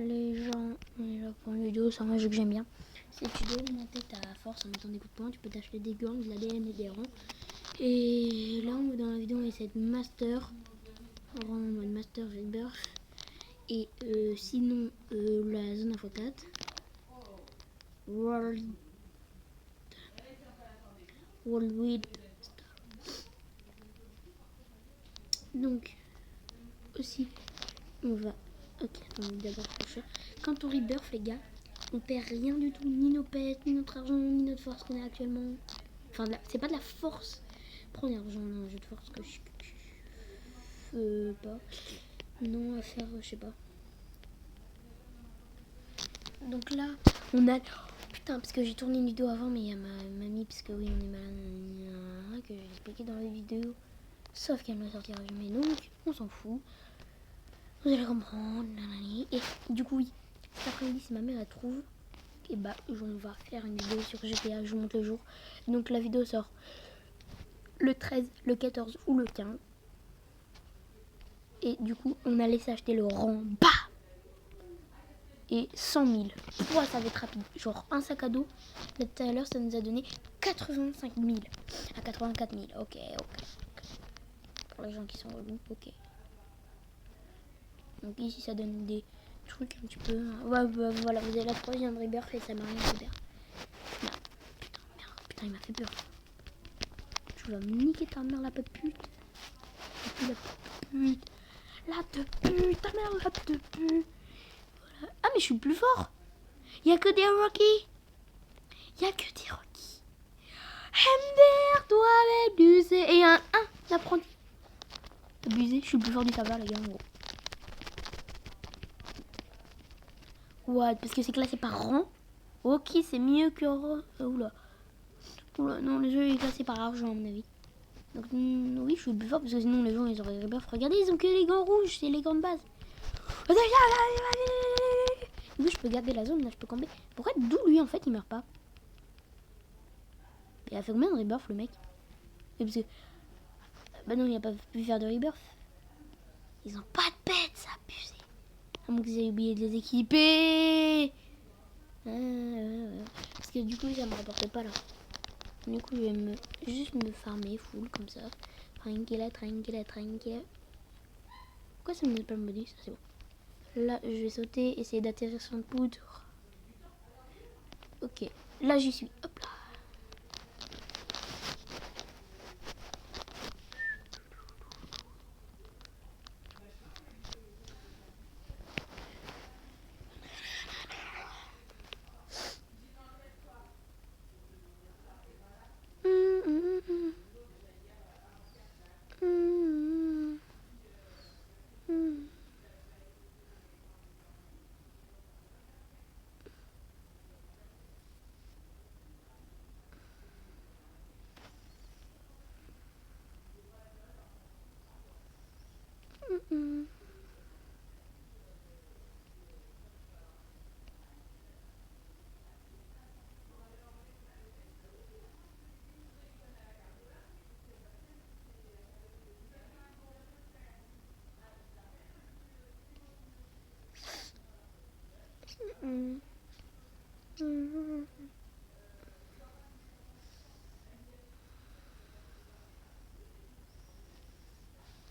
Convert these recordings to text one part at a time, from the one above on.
les gens, on est là pour une vidéo, c'est un jeu que j'aime bien. Si tu dois augmenter ta force en mettant des coups de poing, tu peux t'acheter des gants, de l'ADN et des rangs. Et là, dans la vidéo, on essaie de master. On rentre en mode master Rebirth. Et sinon, la zone x4. World with donc aussi on va on va d'abord prochain. Quand on rebirth les gars, on perd rien du tout, ni nos pets, ni notre argent, ni notre force qu'on a actuellement. Enfin c'est pas de la force. Prends l'argent dans un jeu de force que je pas. Non à faire je sais pas. Donc là on a putain parce que j'ai tourné une vidéo avant mais il y a ma mamie parce que oui on est malade que j'ai expliqué dans la vidéo. Sauf qu'elle me sortira jamais, donc on s'en fout. Vous allez comprendre. Et du coup, oui, cet après-midi, si ma mère elle trouve, et bah, on va faire une vidéo sur GTA. Je vous montre le jour. Donc la vidéo sort le 13, le 14 ou le 15. Et du coup, on a laissé acheter le rang bas et 100 000. Ouais, ça va être rapide. Genre un sac à dos. Là, tout à l'heure, ça nous a donné 85 000 à 84 000. Ok. Pour les gens qui sont relous, ok. Donc ici ça donne des trucs un petit peu. Ouais, bah, voilà, vous avez la troisième rebirth et ça m'a rien fait peur. Non, putain, il m'a fait peur. Tu vas me niquer ta mère la pute. La pute, ta mère la pute. Voilà. Ah mais je suis plus fort. Y a que des Rocky. MDR, toi abusé. Et un apprenti. Abusé, je suis plus fort du tabac les gars en gros. Ouais, parce que c'est classé par rang. Ok, c'est mieux que... Oula, non, le jeu est classé par argent à mon avis. Donc oui, je suis le plus fort parce que sinon les gens ils auraient rebirth. Regardez, ils ont que les gants rouges, c'est les gants de base. Du coup, je peux garder la zone, là, je peux camper. Pourquoi d'où lui en fait il meurt pas? Il a fait combien de rebirth le mec? Et parce que... Bah non, il a pas pu faire de rebirth. Ils ont pas de pets, c'est abusé. À moins qu'ils aient oublié de les équiper. Parce que du coup, ça me rapporte pas là. Du coup, je vais juste me farmer full comme ça. Tranquille. Pourquoi ça me donne pas le modus? C'est bon. Là, je vais sauter, essayer d'atterrir sur une poudre. Ok, là j'y suis. Hop là.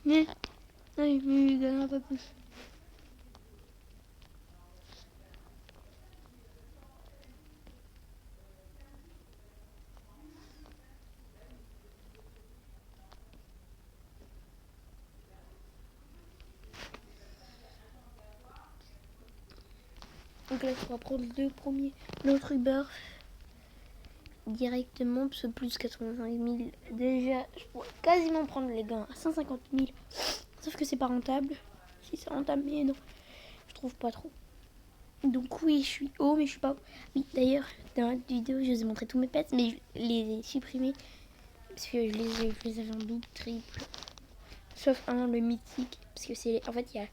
Mais, il me donne un peu plus. Donc là, on va prendre le premier, l'autre Uber directement, parce que plus 85 000. Déjà, je pourrais quasiment prendre les gains à 150 000. Sauf que c'est pas rentable. Si c'est rentable, mais non, je trouve pas trop. Donc oui, je suis haut, mais je suis pas haut. Oui, d'ailleurs, dans la vidéo, je vous ai montré tous mes pets, mais je les ai supprimés. Parce que je les avais en double, triple. Sauf un, le mythique. Parce que c'est... En fait, il y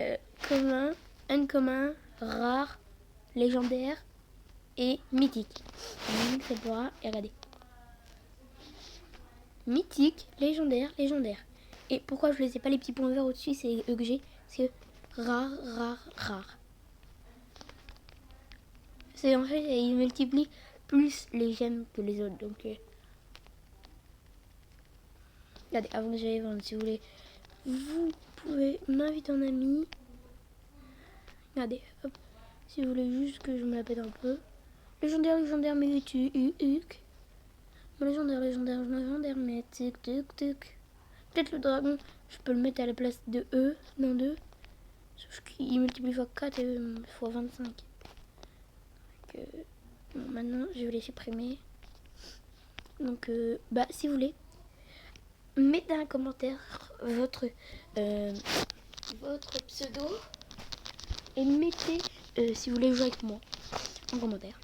a commun, uncommon, rare, légendaire et mythique. Donc c'est pour et regardez. Mythique, légendaire. Et pourquoi je ne les ai pas les petits points verts au-dessus, c'est eux que j'ai. Parce que rare. C'est en fait, il multiplie plus les gemmes que les autres. Donc, regardez, avant que j'aille vendre, si vous voulez, vous pouvez m'inviter en ami. Regardez, hop, si vous voulez juste que je me la pète un peu. Légendaire, mais tuc. Légendaire, mais tuc. Peut-être le dragon, je peux le mettre à la place de E, non de. Sauf qu'il multiplie x 4 et x 25. Donc, bon, maintenant, je vais les supprimer. Donc, si vous voulez, mettez un commentaire votre pseudo et mettez si vous voulez jouer avec moi en commentaire.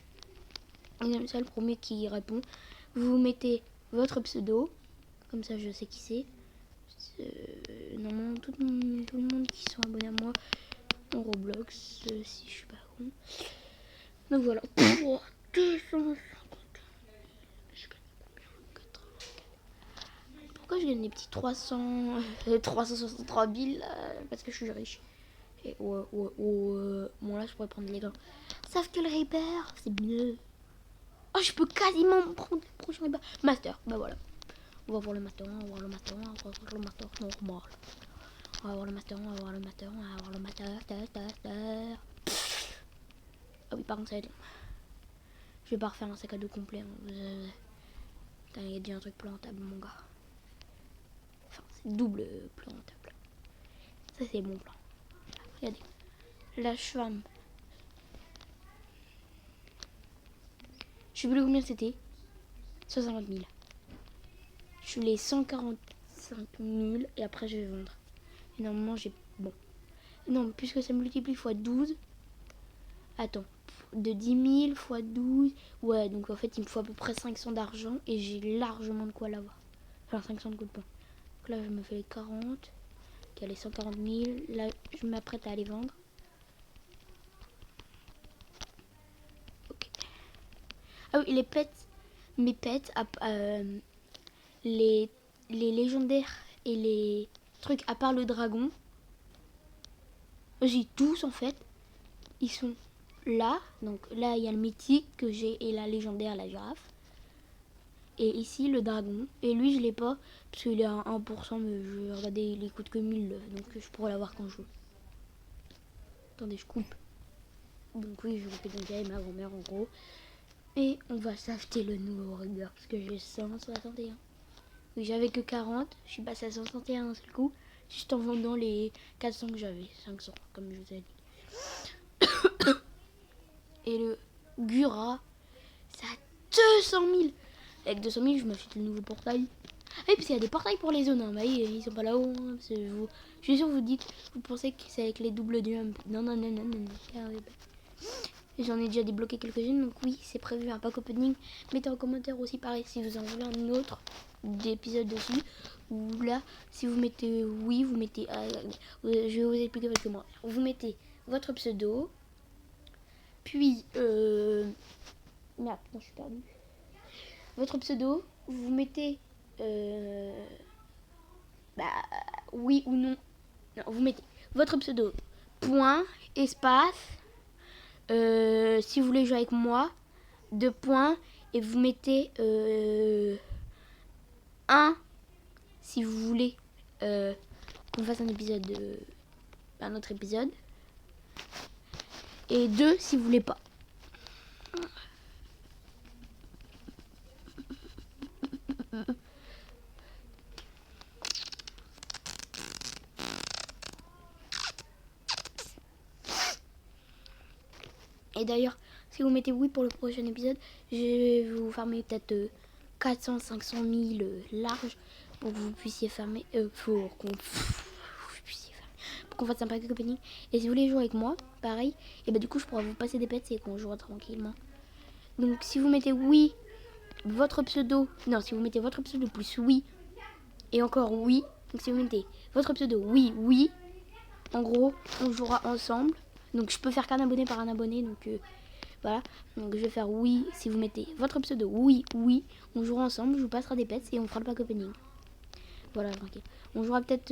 Et comme ça, le premier qui répond, vous mettez votre pseudo, comme ça je sais qui c'est. Normalement, tout le monde qui sont abonnés à moi en Roblox, si je suis pas con. Donc voilà. Pour 250. Pourquoi je gagne des petits 363 000 parce que je suis riche. Et bon là je pourrais prendre les gants. Sauf que le Reaper, c'est mieux. Oh, je peux quasiment prendre le prochain Reaper. Master, bah voilà. On va voir le master normal. On va voir le master. Ah oui, par contre, ça va être long. Je vais pas refaire un sac à dos complet. Putain, il y a déjà un truc plus rentable, mon gars. Enfin, c'est double plus rentable. Ça, c'est mon plan. Regardez. La femme. Je sais plus combien c'était. 150 000. Je suis les 145 000 et après je vais vendre. Et normalement j'ai... Bon. Non, puisque ça multiplie x 12. Attends. De 10 000 x 12. Ouais, donc en fait il me faut à peu près 500 d'argent. Et j'ai largement de quoi l'avoir. Enfin 500 de coups de poing. Donc là je me fais les 40. Ok, les 140 000. Là je m'apprête à aller vendre. Ok. Ah oui, les pets. Mes pets. Les légendaires et les trucs à part le dragon, j'ai tous en fait, ils sont là. Donc là il y a le mythique que j'ai et la légendaire, la girafe, et ici le dragon, et lui je l'ai pas parce qu'il est à 1%, mais je vais regarder, il coûte que 1000, donc je pourrais l'avoir quand je joue. Attendez, je coupe. Donc oui, je coupe donc avec ma grand-mère en gros, et on va s'acheter le nouveau Reaper parce que j'ai 161. Oui, j'avais que 40, je suis passé à 161 d'un seul coup, juste en vendant les 400 que j'avais, 500 comme je vous ai dit. Et le Gura, c'est à 200 000. Avec 200 000, je m'achète le nouveau portail. Et puis il y a des portails pour les zones, hein. Bah, ils sont pas là-haut. Hein, je suis sûr que vous pensez que c'est avec les doubles jump. Non. J'en ai déjà débloqué quelques-unes, donc oui, c'est prévu un pack opening. Mettez en commentaire aussi pareil si vous en voulez un autre d'épisode dessus. Ou là, si vous mettez oui, vous mettez... je vais vous expliquer parce que moi. Vous mettez votre pseudo. Puis... Merde, non, je suis perdue. Votre pseudo, vous mettez... oui ou non. Non, vous mettez votre pseudo, point, espace... si vous voulez jouer avec moi, 2 points, et vous mettez 1 si vous voulez qu'on fasse un épisode, un autre épisode, et 2 si vous voulez pas. Et d'ailleurs, si vous mettez oui pour le prochain épisode, je vais vous farmer peut-être 400, 500 000 larges pour que vous puissiez farmer, pour qu'on fasse un pack opening. Et si vous voulez jouer avec moi, pareil, et bah du coup je pourrais vous passer des pets et qu'on jouera tranquillement. Donc si vous mettez oui, votre pseudo, non, si vous mettez votre pseudo plus oui, et encore oui, donc si vous mettez votre pseudo oui, en gros, on jouera ensemble. Donc je peux faire qu'un abonné par un abonné, donc voilà. Donc je vais faire oui, si vous mettez votre pseudo oui, on jouera ensemble, je vous passerai des pets et on fera le pack opening. Voilà, tranquille. On jouera peut-être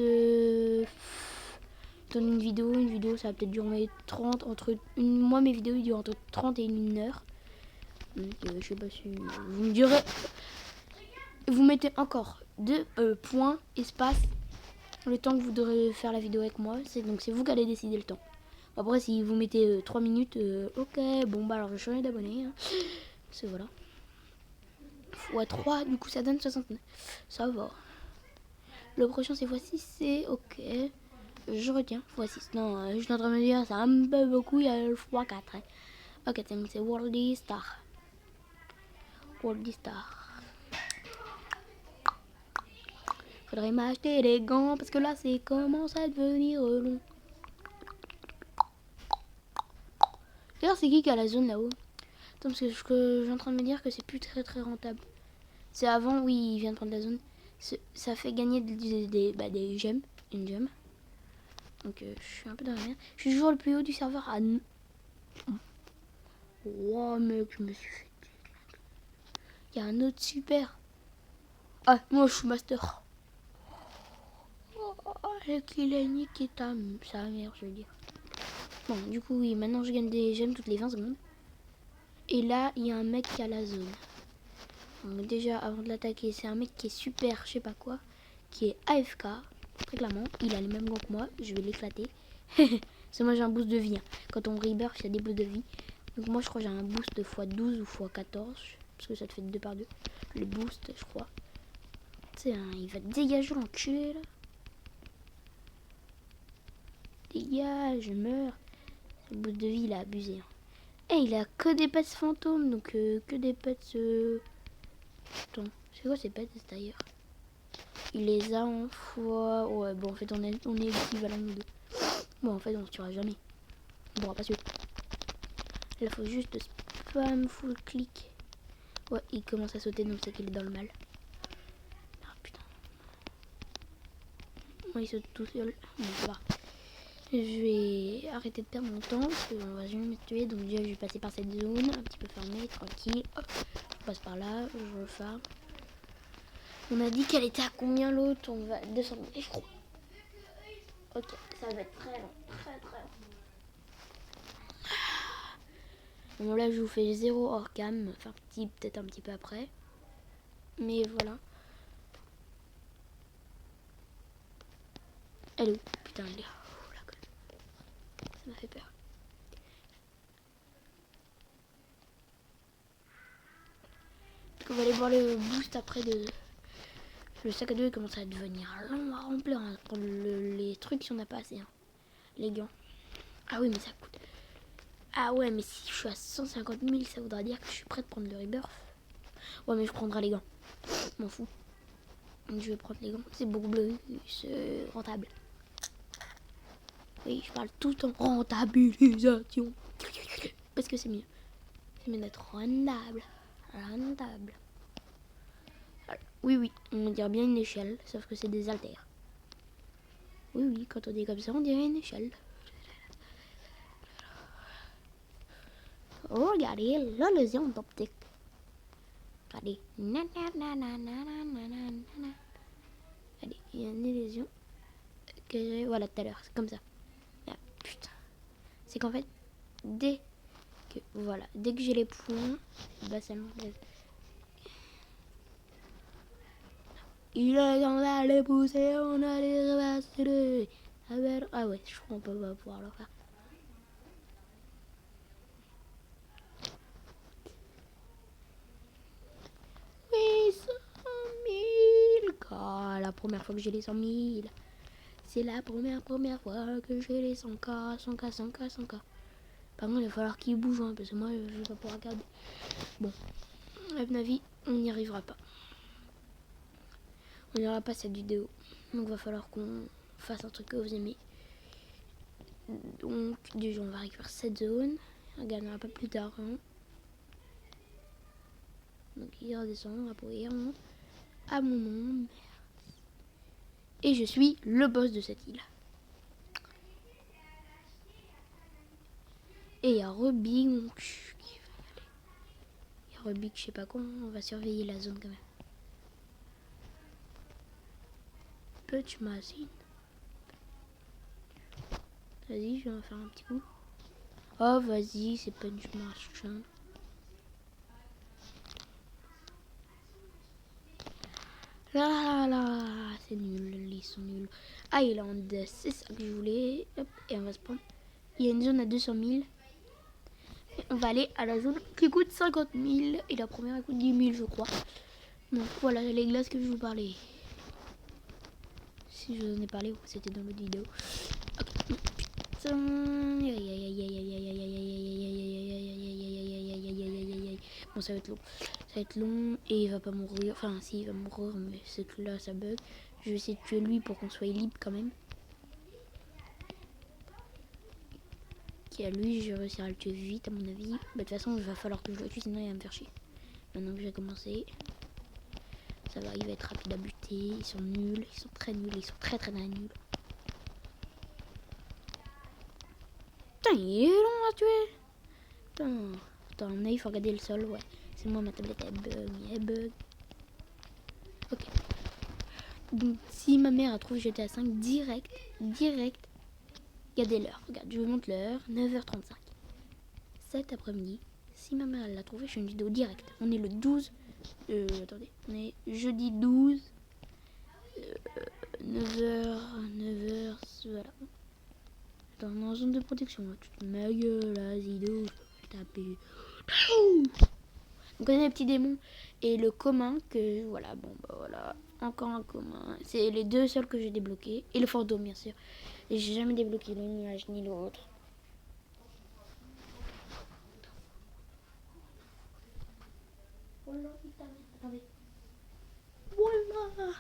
tourne une vidéo, ça va peut-être durer 30, moi mes vidéos ils durent entre 30 et 1 heure. Donc je sais pas si vous me direz, vous mettez encore 2 points, espace, le temps que vous devrez faire la vidéo avec moi, donc c'est vous qui allez décider le temps. Après si vous mettez 3 minutes, ok, bon bah alors je change d'abonnés, hein. C'est voilà. Fois 3, du coup ça donne 69. Ça va. Le prochain c'est x6, c'est ok. Je retiens x6. Non, je suis en train de me dire, c'est un peu beaucoup, il y a le x4. Hein. Ok, c'est Worldy Star. Worldy Star. Faudrait m'acheter des gants parce que là, c'est commence à devenir long. D'ailleurs, c'est qui a la zone là-haut? Attends, parce que je suis en train de me dire que c'est plus très rentable. C'est avant, oui, il vient de prendre la zone. Ça fait gagner des gemmes. Une gemme. Donc, je suis un peu dans la merde. Je suis toujours le plus haut du serveur à... Oh, mec, je me suis fait... Il y a un autre super. Ah, moi, je suis master. Qu'il a niqué sa mère, je veux dire. Bon, du coup, oui, maintenant je gagne des gemmes toutes les 20 secondes. Et là, il y a un mec qui a la zone. Donc déjà, avant de l'attaquer, c'est un mec qui est super, je sais pas quoi, qui est AFK, très clairement. Il a les mêmes gants que moi, je vais l'éclater. C'est moi, j'ai un boost de vie. Hein. Quand on rebirth, il y a des boosts de vie. Donc moi, je crois que j'ai un boost de x12 ou x14, parce que ça te fait 2 par 2. Le boost, je crois. Tu sais, hein, il va te dégager l'enculé, là. Dégage, je meurs. Le boost de vie, il a abusé. Hein. Et il a que des pets fantômes, donc que des pets... Attends, c'est quoi ces pets d'ailleurs? Il les a en fois... Ouais, bon, en fait, on est équivalent nous deux. Bon, en fait, on se tuera jamais. On pourra pas suivre. Là, faut juste spam full clic. Ouais, il commence à sauter, donc c'est qu'il est dans le mal. Ah, putain. Moi, il saute tout seul. Bon, ça va. Je vais arrêter de perdre mon temps, parce qu'on va jamais me tuer. Donc déjà, je vais passer par cette zone, un petit peu fermée, tranquille. Hop, je passe par là, je refarme. On a dit qu'elle était à combien l'autre? On va descendre, je crois. Ok, ça va être très long, très long. Bon là je vous fais 0 hors cam, enfin peut-être un petit peu après. Mais voilà. Elle est où? Putain, elle est où la conne? Ça m'a fait peur. Donc on va aller voir le boost après de... Le sac à dos il commence à devenir long à remplir hein, pour les trucs si on n'a pas assez. Hein. Les gants. Ah oui mais ça coûte. Ah ouais mais si je suis à 150 000 ça voudra dire que je suis prête de prendre le rebirth. Ouais mais je prendrai les gants. M'en fous. Je vais prendre les gants. C'est beaucoup plus rentable. Oui, je parle tout en rentabilisation. Parce que c'est mieux. C'est mieux d'être rentable. Rentable. Oui, on dirait bien une échelle, sauf que c'est des haltères. Oui, quand on dit comme ça, on dirait une échelle. Oh, regardez, l'illusion d'optique. Regardez. Allez, il y a une illusion que j'ai, voilà, tout à l'heure, c'est comme ça. Ah, putain. C'est qu'en fait, dès que j'ai les points, bah ça m'enlève. Il est temps d'aller pousser, on a les repasser. Ah ouais, je crois qu'on peut pas pouvoir le faire. Oui, 100 000. Oh, la première fois que j'ai les 100 000. C'est la première fois que j'ai les 100K, 100K, 100K, 100K. Par contre, il va falloir qu'il bouge, hein, parce que moi, je vais pas pouvoir regarder. Bon, à mon avis, on n'y arrivera pas. On n'y aura pas cette vidéo. Donc, il va falloir qu'on fasse un truc que vous aimez. Donc, déjà, on va récupérer cette zone. On gagnera pas plus tard. Hein. Donc, il redescend, on va pouvoir à mon nom. Et je suis le boss de cette île. Et il y a Rubik, mon cul qui va aller. Il y a Rubik, je sais pas comment, on va surveiller la zone quand même. Punch machine. Vas-y, je vais en faire un petit coup. Oh, vas-y, c'est pas du machin. Là, là, c'est nul, ils sont nuls. Island, c'est ça que je voulais. Hop, et on va se prendre. Il y a une zone à 200 000. Et on va aller à la zone qui coûte 50 000. Et la première, elle coûte 10 000, je crois. Donc voilà les glaces que je vous parlais. Si je vous en ai parlé, c'était dans l'autre vidéo. Bon, ça va être long. Ça va être long et il va pas mourir. Enfin, si, il va mourir, mais c'est que là, ça bug. Je vais essayer de tuer lui pour qu'on soit libre quand même. Qui à lui, je vais réussir à le tuer vite, à mon avis. Bah, de toute façon, il va falloir que je le tue, sinon il va me faire chier. Maintenant que j'ai commencé, ça va, il va être rapide à buter. Ils sont nuls, ils sont très nuls, ils sont très nuls. Putain, il est long à tuer. Putain. Attends, on a, il faut regarder le sol, ouais. C'est moi, ma tablette, elle bug. Ok. Donc, si ma mère a trouvé GTA 5 direct, regardez l'heure. Regarde, je vous montre l'heure, 9h35. Cet après-midi, si ma mère elle l'a trouvé, je fais une vidéo directe. On est le 12. Attendez, on est jeudi 12. 9h, voilà. Attends, on est en zone de protection. Là. Tu te ma gueule, la Zido, je peux taper. On connaît les petits démons. Et le commun, que voilà, bon, bah voilà. Encore un commun. C'est les deux seuls que j'ai débloqués. Et le fantôme, bien sûr. Et j'ai jamais débloqué le nuage ni l'autre. Voilà, attendez. Voilà.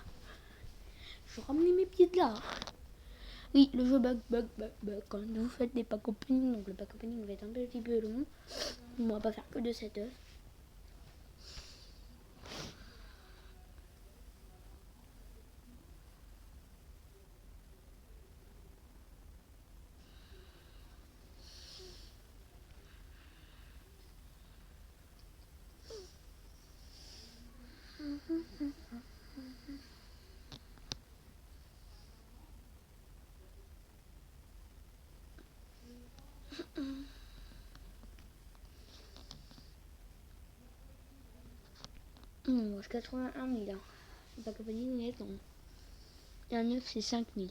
Je ramenais mes pieds de là. Oui, le jeu bug. Quand vous faites des pack opening, donc le pack opening va être un petit peu long. On va pas faire que de 7 heures. Non, je 81 000. Hein. Le pack opening est long. Et un 9, c'est 5 000.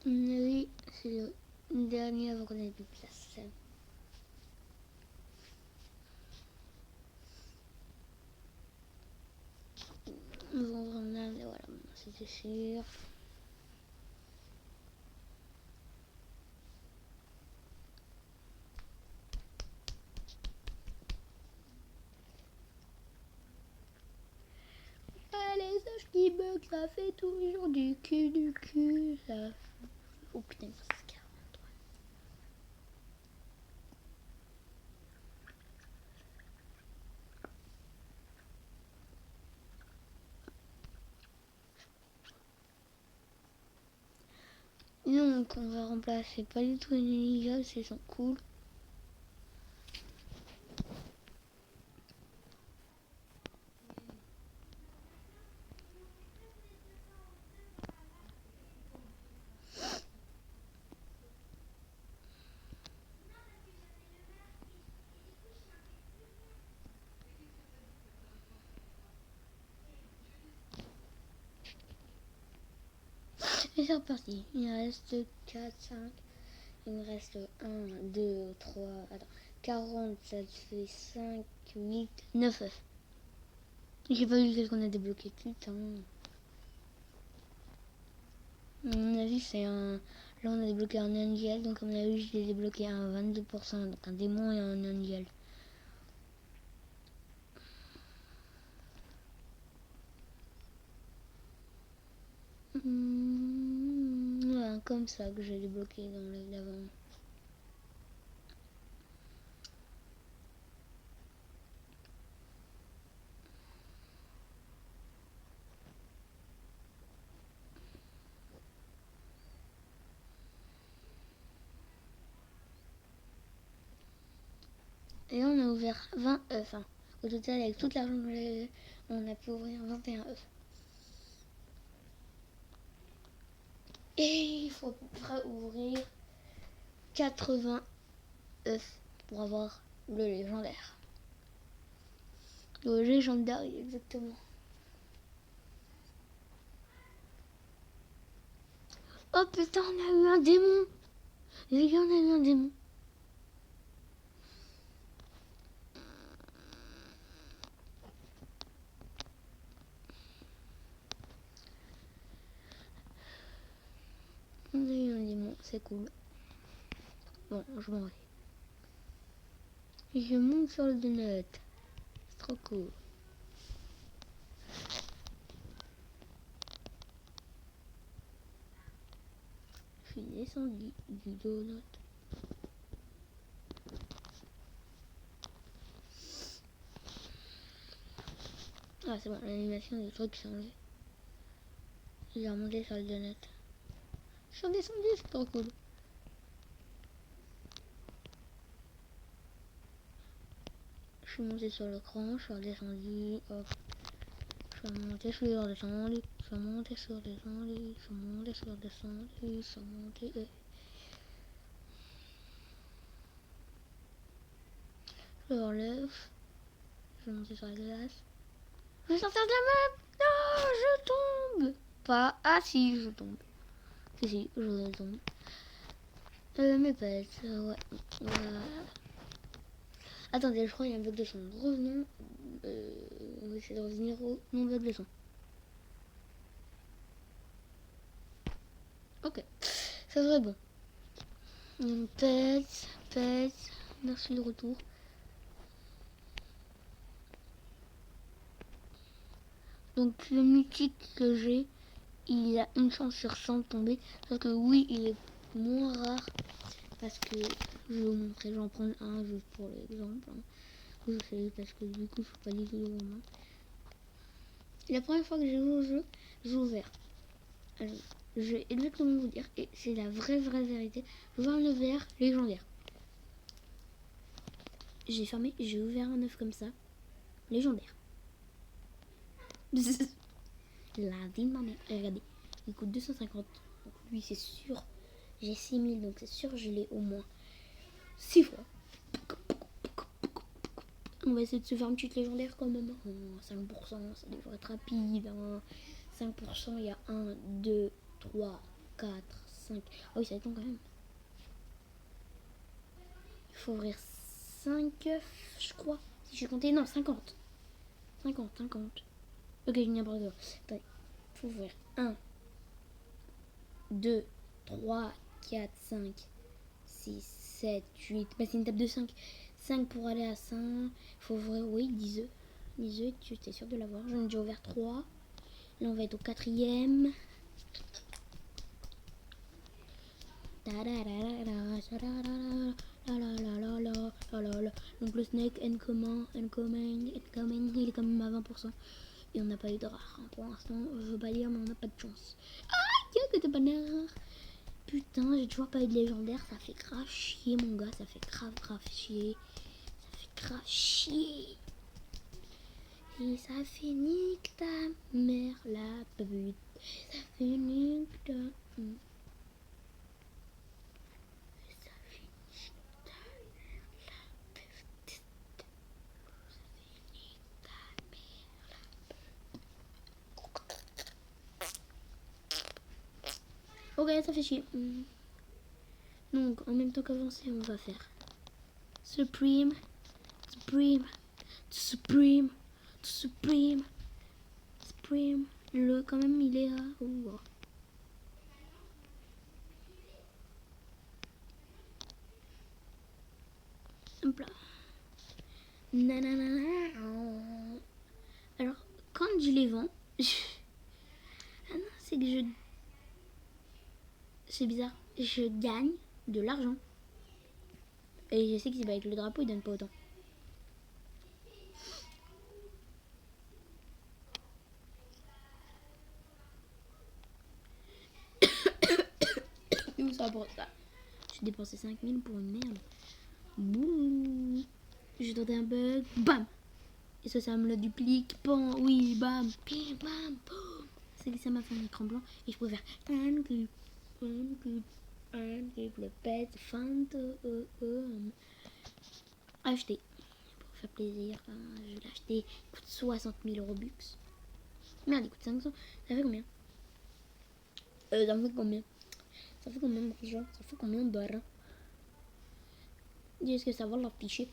Oui, c'est le dernier avant qu'on ait plus de place. Bon, voilà, c'était sûr. Les âges qui bug, ça fait toujours du cul, ça. Oh putain, c'est 43. Donc, on va remplacer pas du tout les ninjas, ils sont cool. Et c'est reparti. Il reste 4, 5. il me reste 1, 2, 3, attends, 40, ça fait 5, 8, 9 œufs. J'ai pas vu qu'est-ce qu'on a débloqué, putain. À mon avis, c'est un... Là, on a débloqué un angel, donc à mon avis, je l'ai débloqué à 22%, donc un démon et un angel. Ouais, comme ça que j'ai débloqué dans le live d'avant. Et là, on a ouvert 20 œufs. Hein. Au total, avec tout l'argent que j'ai, on a pu ouvrir 21 œufs. Et il faut à peu près ouvrir 80 œufs pour avoir le légendaire. Le légendaire, exactement. Oh putain, on a eu un démon. Les gars, on a eu un démon. On a eu un démon, c'est cool. Bon, je m'en vais. Je monte sur le donut. C'est trop cool. Je suis descendu du donut. Ah, c'est bon, l'animation du truc changé. J'ai remonté sur le donut. Je suis redescendu, c'est trop cool. Je suis monté sur l'écran, je suis redescendu, hop. Je suis remonté, je suis redescendu, je suis remonté, je suis redescendu, je suis remonté, je suis redescendu, je suis remonté. Je relève, je vais monter sur la glace. Je vais sortir de la map. Non, je tombe. Pas, ah si, je tombe. Si, je tombe. Mes pets, ouais. Attendez, je crois qu'il y a un bug de son. Revenons. On va essayer de revenir au non-bug de son. Ok, ça serait bon. Pets, merci de retour. Donc le mythique que j'ai, il a une chance sur 100 de tomber. Sauf que oui, il est moins rare. Parce que je vais vous montrer, je vais en prendre un juste pour l'exemple. Hein. Je sais, parce que du coup, je suis pas du tout devant moi. La première fois que j'ai joué au jeu, j'ai ouvert. Alors, je vais exactement vous dire, et c'est la vraie vérité. J'ai ouvert un œuf vert légendaire. J'ai fermé, j'ai ouvert un œuf comme ça, légendaire. La vie de ma mère. Regardez, il coûte 250. Donc lui, c'est sûr. J'ai 6000, donc c'est sûr, je l'ai au moins 6 fois. On va essayer de se faire une petite légendaire quand même. 5%, ça devrait être rapide. 5%, il y a 1, 2, 3, 4, 5. Ah oui, ça dépend quand même. Il faut ouvrir 5 œufs, je crois. Si j'ai compté, non, 50. 50. Ok, je n'ai pas de. Attendez, il faut ouvrir 1, 2, 3, 4, 5, 6, 7, 8. Bah, c'est une table de 5. 5 pour aller à 5. Il faut ouvrir, oui, 10 œufs. 10 œufs, tu étais sûr de l'avoir. J'en ai déjà ouvert 3. Là, on va être au 4e. Donc le snake incoming, il est quand même à 20%. Et on n'a pas eu de rare. Pour l'instant, je veux pas dire, mais on n'a pas de chance. Ah, tiens, que t'es pas rare. Putain, j'ai toujours pas eu de légendaire. Ça fait grave chier, mon gars. Ça fait grave chier. Ça fait grave chier. Et ça fait nique ta mère, la pute. Ça fait nique ta mère. Ok, ça fait chier. Donc, en même temps qu'avancer, on va faire Supreme, Supreme, Supreme, Supreme, Supreme. Le, quand même, il est à... Oh. Hop là. Nanana. Alors, quand je les vends... Ah non, c'est que je... C'est bizarre. Je gagne de l'argent. Et je sais que c'est pas avec le drapeau, il donne pas autant. Où ça pour ça? J'ai dépensé 5000 pour une merde. Bouh. J'ai tenté un bug. Bam. Et ça me le duplique. Pan. Oui, bam. Bam. Boum. C'est que ça m'a fait un écran blanc. Et je pouvais faire le pet fente acheter pour faire plaisir. Je l'ai acheté. Il coûte 60 000 Robux. Merde, il coûte 500. Ça fait combien? Ça fait combien? Ça fait combien d'argent? Ça fait combien d'argent? Est-ce que ça va l'afficher?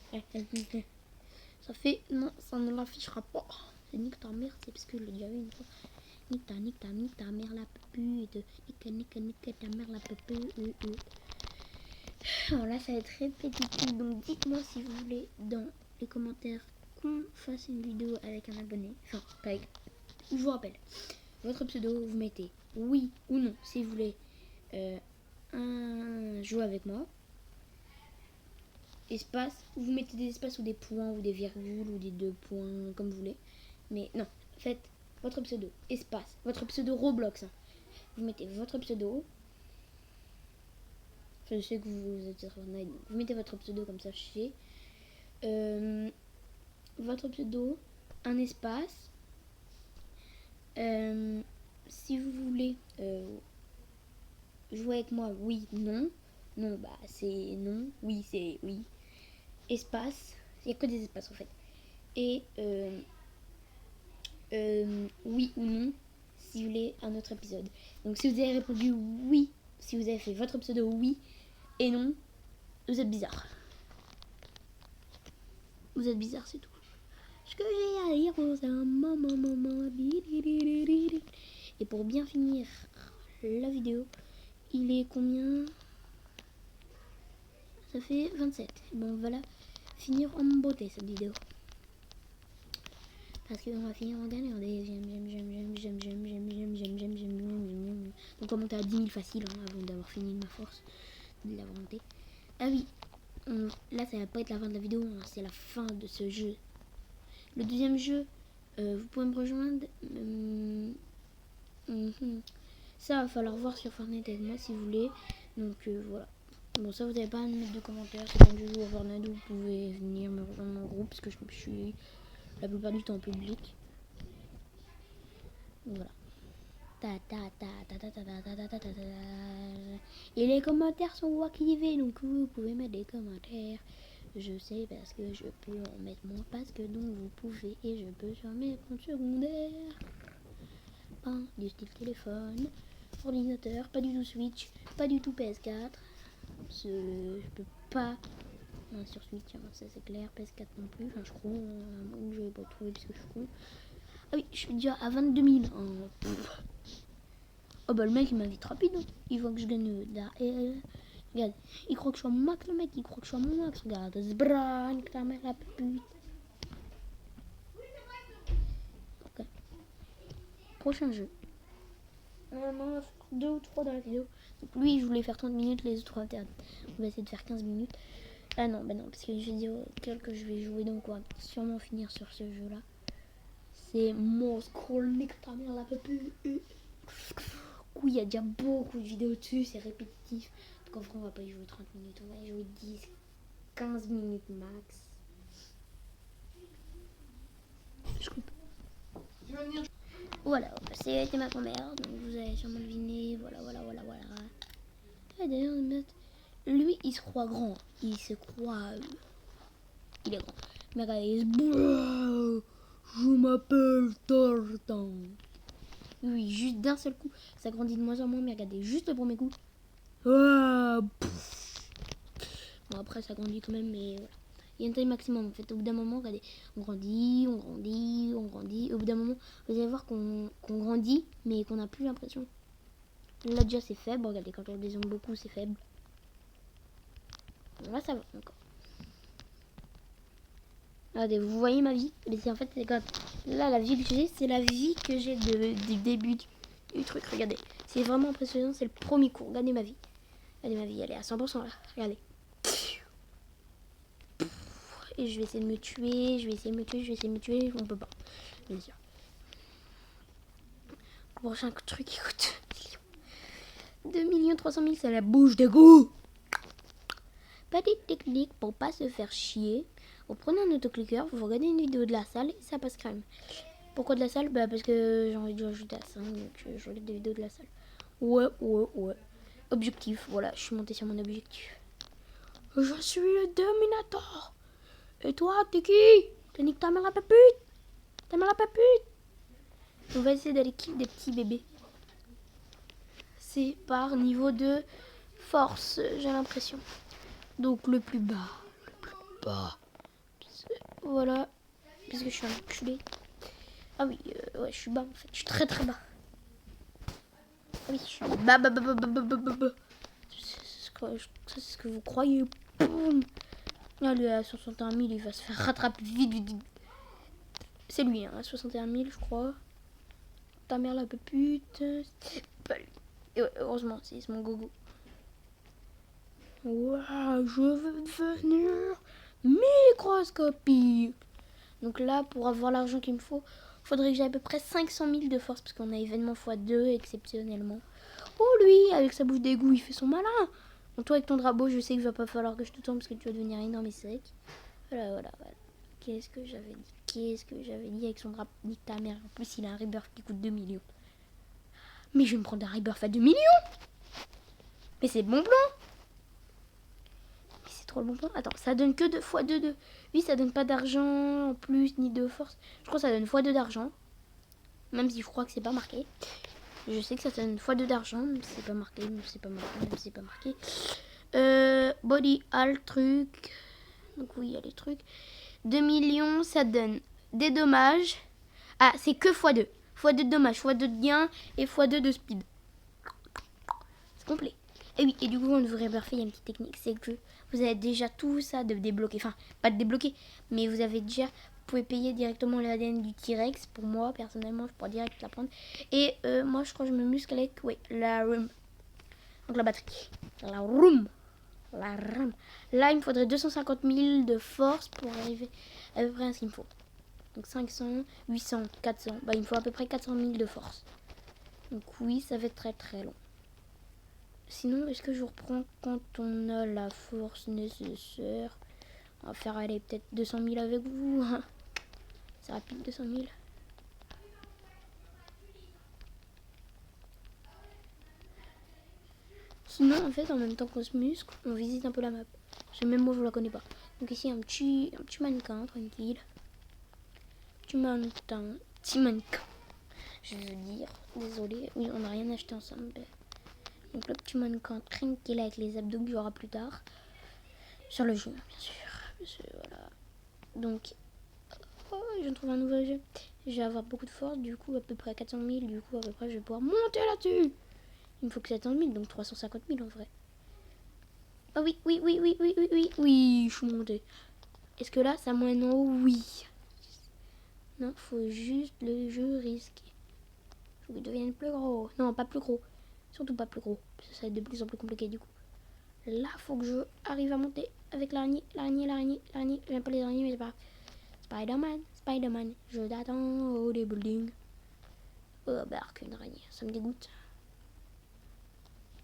Ça fait... Non, ça ne l'affichera pas. C'est nique ta mère, c'est parce que je l'ai déjà vu une fois. Nique ta mère la pupute. Nique ta mère la pupute. Alors là, ça va être répétitif. Donc dites-moi si vous voulez dans les commentaires qu'on fasse une vidéo avec un abonné. Enfin, pas avec... Je vous rappelle, votre pseudo, vous mettez oui ou non si vous voulez jouer avec moi. Espace, vous mettez des espaces ou des points ou des virgules ou des 2 points comme vous voulez. Mais non, faites votre pseudo, espace, votre pseudo Roblox. Hein. Vous mettez votre pseudo. Enfin, je sais que vous êtes sur Fortnite, donc vous mettez votre pseudo comme ça, je sais. Votre pseudo, un espace. Si vous voulez jouer avec moi, oui, non. Non, bah c'est non. Oui, c'est oui. Espace. Il n'y a que des espaces en fait. Et oui ou non si vous voulez un autre épisode. Donc si vous avez répondu oui, si vous avez fait votre pseudo oui et non, vous êtes bizarre. Vous êtes bizarre, c'est tout. Ce que j'ai à dire aux maman. Et pour bien finir la vidéo, il est combien? Ça fait 27. Bon, voilà, finir en beauté cette vidéo. Parce qu'on va finir en gagnant des j'aime. Donc on va monter à 10 000 facile hein, avant d'avoir fini ma force de la volonté. Ah oui, là ça va pas être la fin de la vidéo, hein, c'est la fin de ce jeu. Le deuxième jeu, vous pouvez me rejoindre. Ça va falloir voir sur Fortnite avec moi si vous voulez. Donc voilà. Bon, ça vous n'avez pas à me mettre de commentaires. C'est quand je joue à Fortnite, vous pouvez venir me rejoindre dans mon groupe parce que je suis la plupart du temps en public. Voilà. Et les commentaires sont activés, donc vous pouvez mettre des commentaires. Je sais parce que je peux en mettre moins parce que donc vous pouvez et je peux sur mes comptes secondaires. Pas du style téléphone, ordinateur, pas du tout Switch, pas du tout PS4. Je peux pas sur Switch, hein, ça c'est clair, PS4 non plus, enfin je crois, je vais pas trouver parce que je suis con. Ah oui, je suis déjà à 22 000. Hein. Oh bah le mec il m'invite rapide, hein. Il voit que je gagne regarde, il croit que je suis à mon max le mec, il croit que je suis à mon max, regarde, zbran, ta mère la pute. Ok. Prochain jeu. On va faire 2 ou 3 dans la vidéo. Donc lui je voulais faire 30 minutes, les autres 21. On va essayer de faire 15 minutes. Ah non, bah non, parce que je vais dire auquel que je vais jouer, donc on va sûrement finir sur ce jeu là. C'est Moscow, nique ta mère la pute. Il y a déjà beaucoup de vidéos dessus, c'est répétitif. Donc en vrai on va pas y jouer 30 minutes, on va y jouer 10-15 minutes max. Je coupe. Voilà, c'était ma grand-mère, donc vous avez sûrement deviné, voilà. Et d'ailleurs, lui il se croit grand, il se croit... il est grand. Mais regardez, je m'appelle Tartan. Oui, juste d'un seul coup, ça grandit de moins en moins, mais regardez, juste le premier coup. Bon, après, ça grandit quand même, mais voilà. Il y a une taille maximum en fait. Au bout d'un moment, regardez, on grandit, on grandit, on grandit. Au bout d'un moment, vous allez voir qu'on grandit, mais qu'on n'a plus l'impression. Là déjà c'est faible, regardez, quand on dézoome beaucoup c'est faible. Bon, là ça va encore. Regardez, vous voyez ma vie? Mais c'est en fait, c'est comme là la vie que j'ai, c'est la vie que j'ai du début du truc. Regardez, c'est vraiment impressionnant, c'est le premier cours. Regardez ma vie. Regardez ma vie, elle est à 100% là. Regardez. Et je vais essayer de me tuer, je vais essayer de me tuer, je vais essayer de me tuer, on peut pas. Bien sûr. Le prochain truc qui coûte 2 300 000, c'est la bouche de goût. Petite technique pour pas se faire chier. Vous prenez un autocliqueur, vous regardez une vidéo de la salle et ça passe crème. Pourquoi de la salle? Bah parce que j'ai envie de ajouter à ça, donc je regarde des vidéos de la salle. Ouais. Objectif, voilà, je suis montée sur mon objectif. Je suis le Dominator. Et toi, t'es qui? T'es nique ta mère la papute. Ta mère la papute. On va essayer d'aller kill des petits bébés. C'est par niveau de force, j'ai l'impression. Donc le plus bas. Voilà. Parce que je suis un enculé. Ah oui, ouais, je suis bas en fait. Je suis très très bas. Ah oui, je suis bas. C'est ce que vous croyez. Boum. Allez, à 61 000, il va se faire rattraper vite. C'est lui, hein, à 61 000, je crois. Ta mère la pute. C'est pas lui. Et ouais, heureusement, c'est mon gogo. Waouh, je veux devenir microscopique. Donc là, pour avoir l'argent qu'il me faut, faudrait que j'ai à peu près 500 000 de force, parce qu'on a événement x2 exceptionnellement. Oh lui, avec sa bouche d'égout, il fait son malin. Bon, toi avec ton drapeau, je sais qu'il va pas falloir que je te tourne parce que tu vas devenir énorme et sec. Voilà. Qu'est-ce que j'avais dit avec son drapeau? Nique ta mère. En plus, il a un rebirth qui coûte 2 millions. Mais je vais me prendre un rebirth à 2 millions. Mais c'est le bon plan. Mais c'est trop le bon plan. Attends, ça donne que 2 fois 2. Oui, ça donne pas d'argent en plus, ni de force. Je crois que ça donne x2 d'argent. Même si je crois que c'est pas marqué. Je sais que ça donne x2 d'argent, mais c'est pas marqué, Body, all, truc. Donc oui, il y a les trucs. 2 millions, ça donne des dommages. Ah, c'est que x2. x2 de dommages, x2 de gains et x2 de speed. C'est complet. Et oui, et du coup, on devrait parfait, il y a une petite technique, c'est que vous avez déjà tout ça de débloquer. Enfin, pas de débloquer, mais vous avez déjà... Vous pouvez payer directement l'ADN du T-Rex. Pour moi, personnellement, je pourrais direct la prendre. Et moi, je crois que je me muscle avec la RAM. Donc la batterie. La RAM. Là, il me faudrait 250 000 de force pour arriver à peu près à ce qu'il me faut. Donc 500, 800, 400. Bah, il me faut à peu près 400 000 de force. Donc oui, ça va être très très long. Sinon, est-ce que je reprends quand on a la force nécessaire? On va faire aller peut-être 200 000 avec vous. C'est rapide, 200 000. Sinon, en fait, en même temps qu'on se muscle, on visite un peu la map. Parce que même moi, je la connais pas. Donc ici, un petit mannequin, tranquille. Petit mannequin. Je veux dire, désolé. Oui, on n'a rien acheté ensemble. Donc le petit mannequin tranquille avec les abdos qu'il y aura plus tard. Sur le jeu, bien sûr. Parce que, voilà. Donc, je trouve un nouveau jeu. Je vais avoir beaucoup de force, du coup, à peu près 400 000. Du coup, à peu près, je vais pouvoir monter là-dessus. Il me faut que 700 000, donc 350 000 en vrai. Ah oui, je suis montée. Est-ce que là, ça moins en haut? Oui. Non, faut juste le jeu risqué. Faut qu'il devienne plus gros. Non, pas plus gros. Surtout pas plus gros. Parce que ça va être de plus en plus compliqué du coup. Là, faut que je arrive à monter avec l'araignée. J'aime pas les araignées, mais c'est pas grave. Spider-Man. Je t'attends au des buildings. Oh, bah, qu'une araignée. Ça me dégoûte.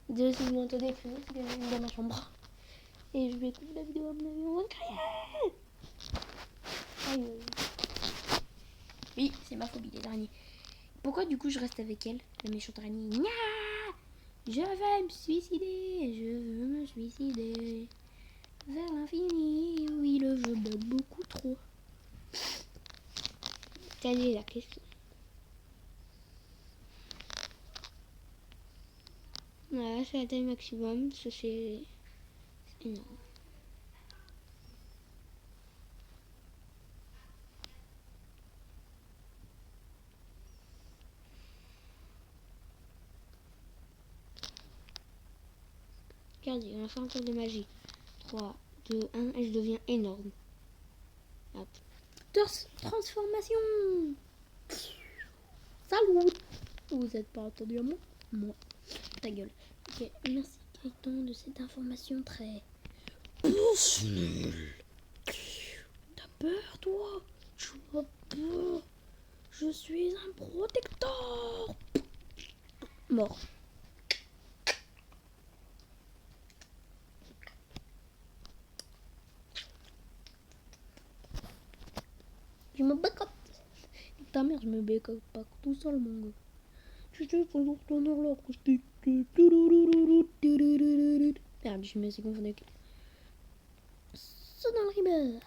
Désolé si vous m'entendez crier, c'est que je suis dans ma chambre. Et je vais écouter la vidéo à mon avis. On va crier. Aïe. Oui, c'est ma phobie, les araignées. Pourquoi du coup je reste avec elle, la méchante araignée? Nya, je vais me suicider. Vers l'infini. Oui, le jeu bug beaucoup trop. Quelle est la question? Voilà, c'est la taille maximum. Ça, c'est énorme. Regardez, on a fait un tour de magie. 3, 2, 1, et je deviens énorme. Hop. Transformation. Salut. Vous êtes pas entendu à moi? Moi. Ta gueule. Ok, merci Gaëtan de cette information très personnelle. T'as peur, toi? Tu as peur? Je suis un protecteur. Mort. Je me backup. Ta mère, je me backup pas tout seul, mon gars. Je te fais retourner l'acoustique. Merde, je me suis confondu avec Sonal River.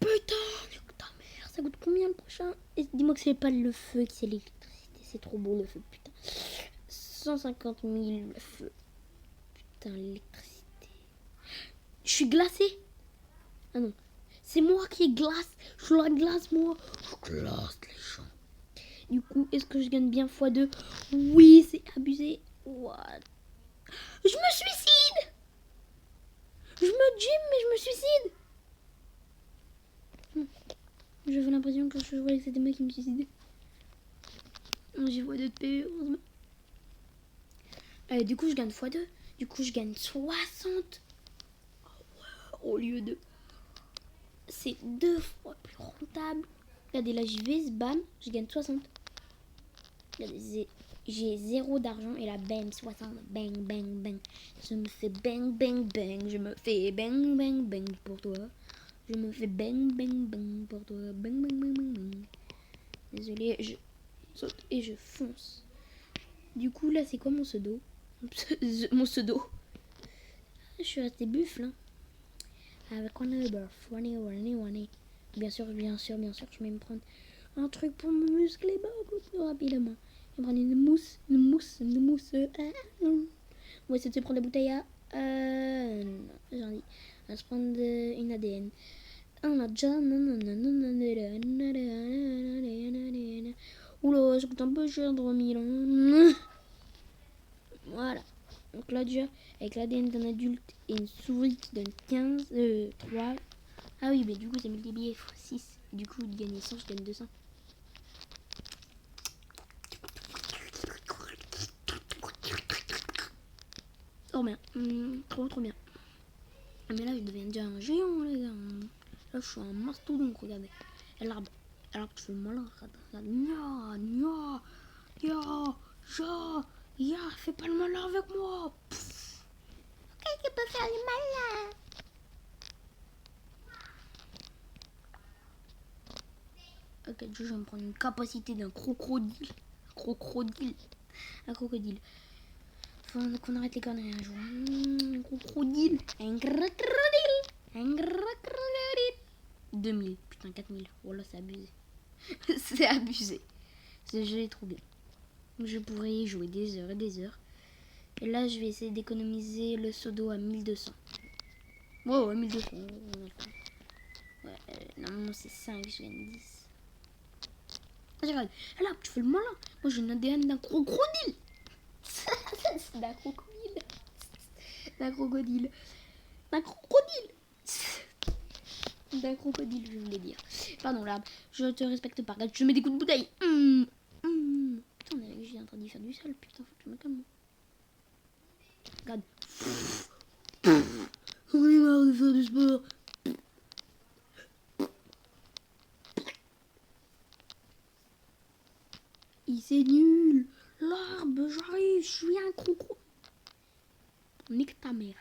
Putain, nique ta mère, ça coûte combien le prochain? Et dis-moi que c'est pas le feu, que c'est l'électricité. C'est trop beau le feu, putain. 150 000 le feu. Putain, l'électricité. Je suis glacée. Ah non. C'est moi qui glace. Je la glace, moi. Je glace les gens. Du coup, est-ce que je gagne bien x2? Oui, c'est abusé. What? Je me suicide. Je me gym, mais je me suicide. J'avais l'impression que je voyais que c'était moi qui me suicidais. J'ai x2 de PV, heureusement. Du coup, je gagne x2. Du coup, je gagne 60. Au lieu de... C'est 2 fois plus rentable. Regardez, là, j'y vais, bam, je gagne 60. Regardez, j'ai 0 d'argent et là, bang, 60. Bang, bang, bang. Je me fais bang, bang, bang. Je me fais bang, bang, bang pour toi. Je me fais bang, bang, bang pour toi. Bang, bang, bang, bang, bang. Désolé, je saute et je fonce. Du coup, là, c'est quoi mon pseudo? Mon pseudo. Je suis resté buffle, hein. Avec one buff. One. Bien sûr, je vais me prendre un truc pour me muscler beaucoup plus rapidement. Je vais prendre une mousse. On va essayer de se prendre la bouteille à... non, j'en dis. On va se prendre une ADN. On a déjà... Oula, ça coûte un peu cher, 3000 ans. Voilà. Donc là, déjà, avec l'ADN d'un adulte et une souris qui donne 3. Ah oui, mais du coup, ça multiplié x 6. Du coup, de gagner 100, je gagne 200. Trop bien. Trop bien. Mais là, je deviens déjà un géant, les gars. Là, je suis un mastodonte, regardez. Et l'arbre. Alors que je fais le malin, regarde. Fais pas le malin avec moi. Ok, tu peux faire le malin. Ok, je vais me prendre une capacité d'un crocodile. Un crocodile. Faut qu'on arrête les conneries un jour. Un crocodile. Un crocodile. 2000. Putain, 4000. Voilà, c'est abusé. C'est abusé. Ce jeu est trop bien. Je pourrais y jouer des heures et des heures. Et là, je vais essayer d'économiser le pseudo à 1200. Ouais, 1200. Ouais, normalement, c'est 5, je gagne 10. Regarde, là, tu fais le malin. Moi, j'ai une ADN d'un crocodile. D'un crocodile. D'un crocodile. D'un crocodile. D'un crocodile, je voulais dire. Pardon, l'arbre. Je te respecte pas. Regarde, je mets des coups de bouteille. Putain, j'ai en train d'y faire du sale. Putain, faut que je me calme. Regarde. On est marre de faire du sport. C'est nul. L'arbre, j'arrive. Je suis un crocodile. Nique ta mère.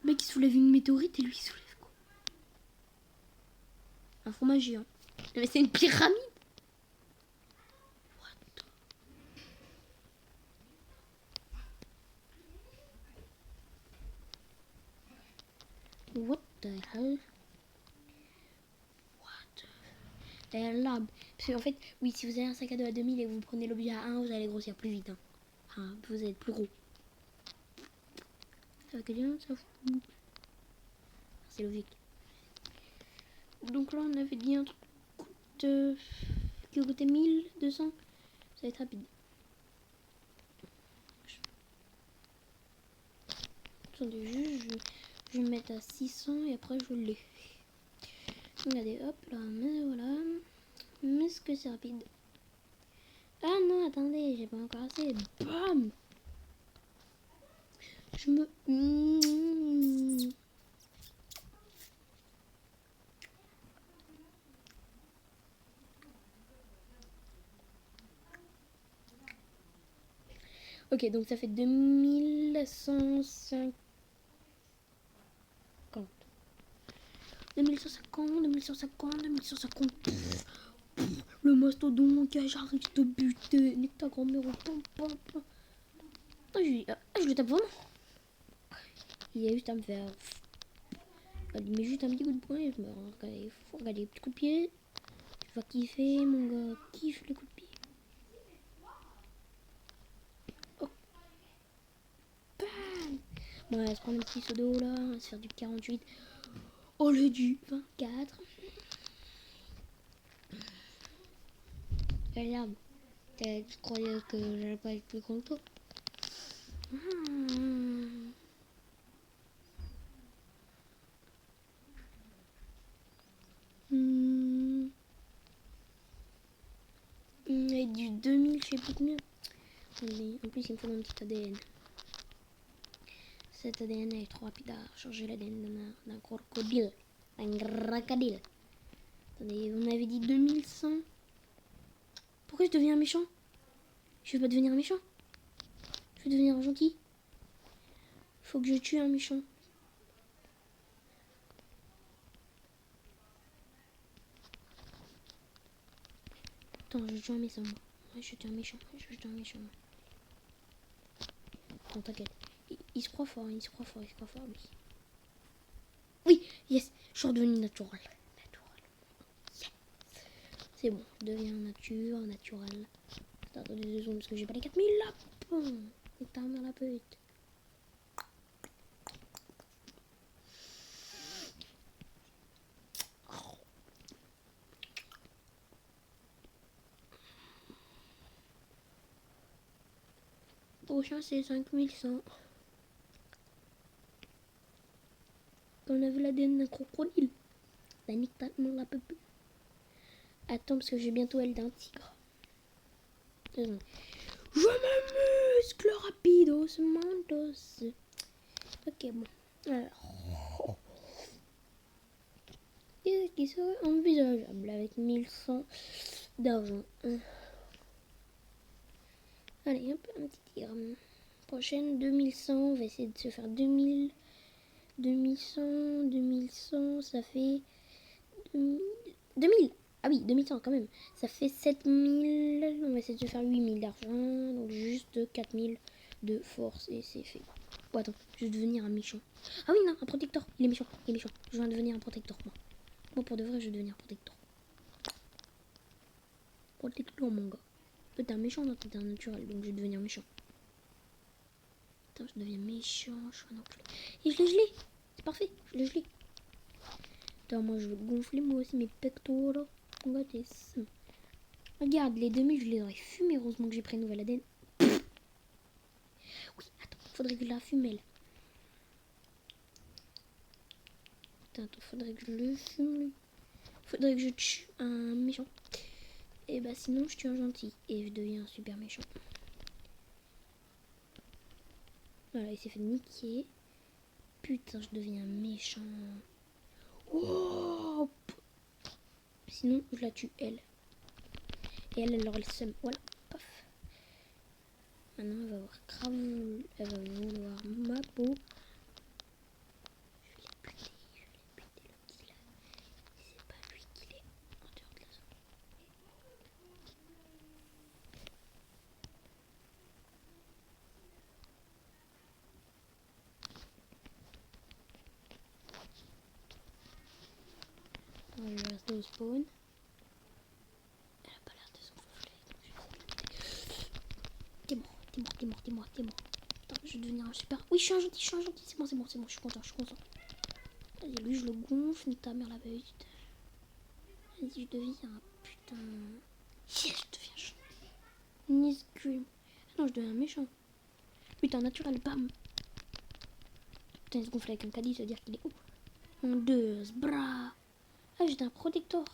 Le mec, il soulève une météorite et lui, il soulève quoi? Un fromage géant. Mais c'est une pyramide. What the hell? L'arbre. Parce qu'en fait, oui, si vous avez un sac à dos à 2000 et que vous prenez l'objet à 1, vous allez grossir plus vite. Hein. Enfin, vous allez être plus gros. Ça va que bien, ça fout. C'est logique. Donc là, on avait dit un truc qui coûtait 1200. va être rapide. Attendez, juste, je vais me mettre à 600 et après je l'ai. Regardez, hop là, mais voilà. Mais est-ce que c'est rapide? Ah non, attendez, j'ai pas encore assez. Bam! Je me... Ok, donc ça fait 2150. 2150, 2150, 2150. Le mastodon qui j'arrive de buter. Nique ta grand-mère au pom pom pom. Je le tape vraiment. Il a juste à me faire. Il met juste un petit coup de poing et je me regarde. Faut regarder les petits coups de pied. Tu vas kiffer, mon gars. Kiffe les coups de pied. Oh. Bam. Bon, on va se prendre un petit seau d'eau là. On va se faire du 48. Oh, le du 24. Regarde. Tu croyais que j'allais pas être plus grand que toi? Et du 2000, je sais plus combien. En plus, il me faut un petit ADN. Cet ADN est trop rapide à changer l'ADN d'un crocodile. D'un crocodile. Attendez, on avait dit 2100. Pourquoi je deviens méchant? Je veux pas devenir méchant. Je veux devenir gentil. Faut que je tue un méchant. Attends, je tue un méchant. Ouais, je tue un méchant. Je tue un méchant. Attends, t'inquiète. Il se croit fort, il se croit fort, oui. Oui, yes, je suis redevenu naturel. Yes. C'est bon, je deviens naturel. Attendez 2 secondes parce que j'ai pas les 4000 là. Et ta mère la petite. Prochain c'est 5100. On a vu l'ADN d'un crocodile. La nique ta mère la petite. Attends parce que j'ai bientôt elle d'un tigre. Je me muscle rapidos mandos. Ok bon. Alors. Qu'est-ce qui serait envisageable avec 1100 d'argent? Allez, hop, un petit tigre. Prochaine, 2100. On va essayer de se faire 2000. 2100, ça fait 2000. Ah oui, 2100 quand même. Ça fait 7000. On va essayer de se faire 8000 d'argent. Donc juste 4000 de force et c'est fait. Oh, attends, je vais devenir un méchant. Ah oui, non, un protecteur. Il est méchant, Je viens de devenir un protecteur, moi. Moi, pour de vrai, je vais devenir protecteur. Protecteur, mon gars. Toi, t'es un méchant, non, t'es un naturel, donc je vais devenir méchant. Attends, je deviens méchant, je suis un enculé. Et je l'ai gelé. C'est parfait, je l'ai gelé. Attends, moi, je veux gonfler, moi aussi, mes pectoraux. Regardez ça. Regarde, les 2000, je les aurais fumés. Heureusement que j'ai pris une nouvelle ADN. Oui, attends, faudrait que je la fumelle. Attends, faudrait que je le fume, lui. Faudrait que je tue un méchant. Et bah sinon, je tue un gentil. Et je deviens un super méchant. Voilà, il s'est fait niquer. Putain, je deviens méchant. Oh, sinon, je la tue, elle. Et elle aura le seum. Voilà, paf. Maintenant, elle va avoir grave. Elle va vouloir ma peau. Je vais les buter, le petit là. C'est pas lui qui est en dehors de la zone. On va rester au spawn. Elle a pas l'air de s'enfler. T'es mort. Attends, je vais devenir un super. Oui, je suis un gentil. C'est bon, je suis content. Vas-y, lui, je le gonfle. Ta mère la petite. Vas-y, je deviens un putain. Yes, je deviens gentil. Niscule. Ah non, je deviens méchant. Putain, naturel, bam. Putain, il se gonfle avec un caddie, ça veut dire qu'il est où? En deux, bras. Ah, j'étais un protecteur.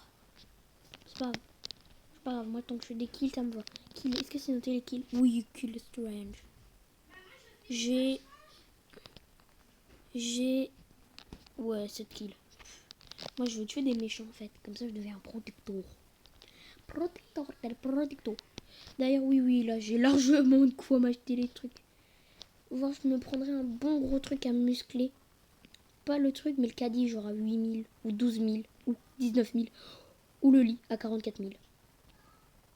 C'est pas grave. C'est pas grave, moi tant que je fais des kills, ça me va. Kill, est-ce que c'est noté les kills? Oui, kill strange. J'ai. Ouais, 7 kills. Moi, je veux tuer des méchants en fait. Comme ça, je deviens un protecteur. Protecteur, tel protecteur. D'ailleurs, oui, là, j'ai largement de quoi m'acheter les trucs. Voir, je me prendrais un bon gros truc à muscler. Pas le truc, mais le caddie, genre à 8000 ou 12000 ou 19000. Ou le lit à 44000.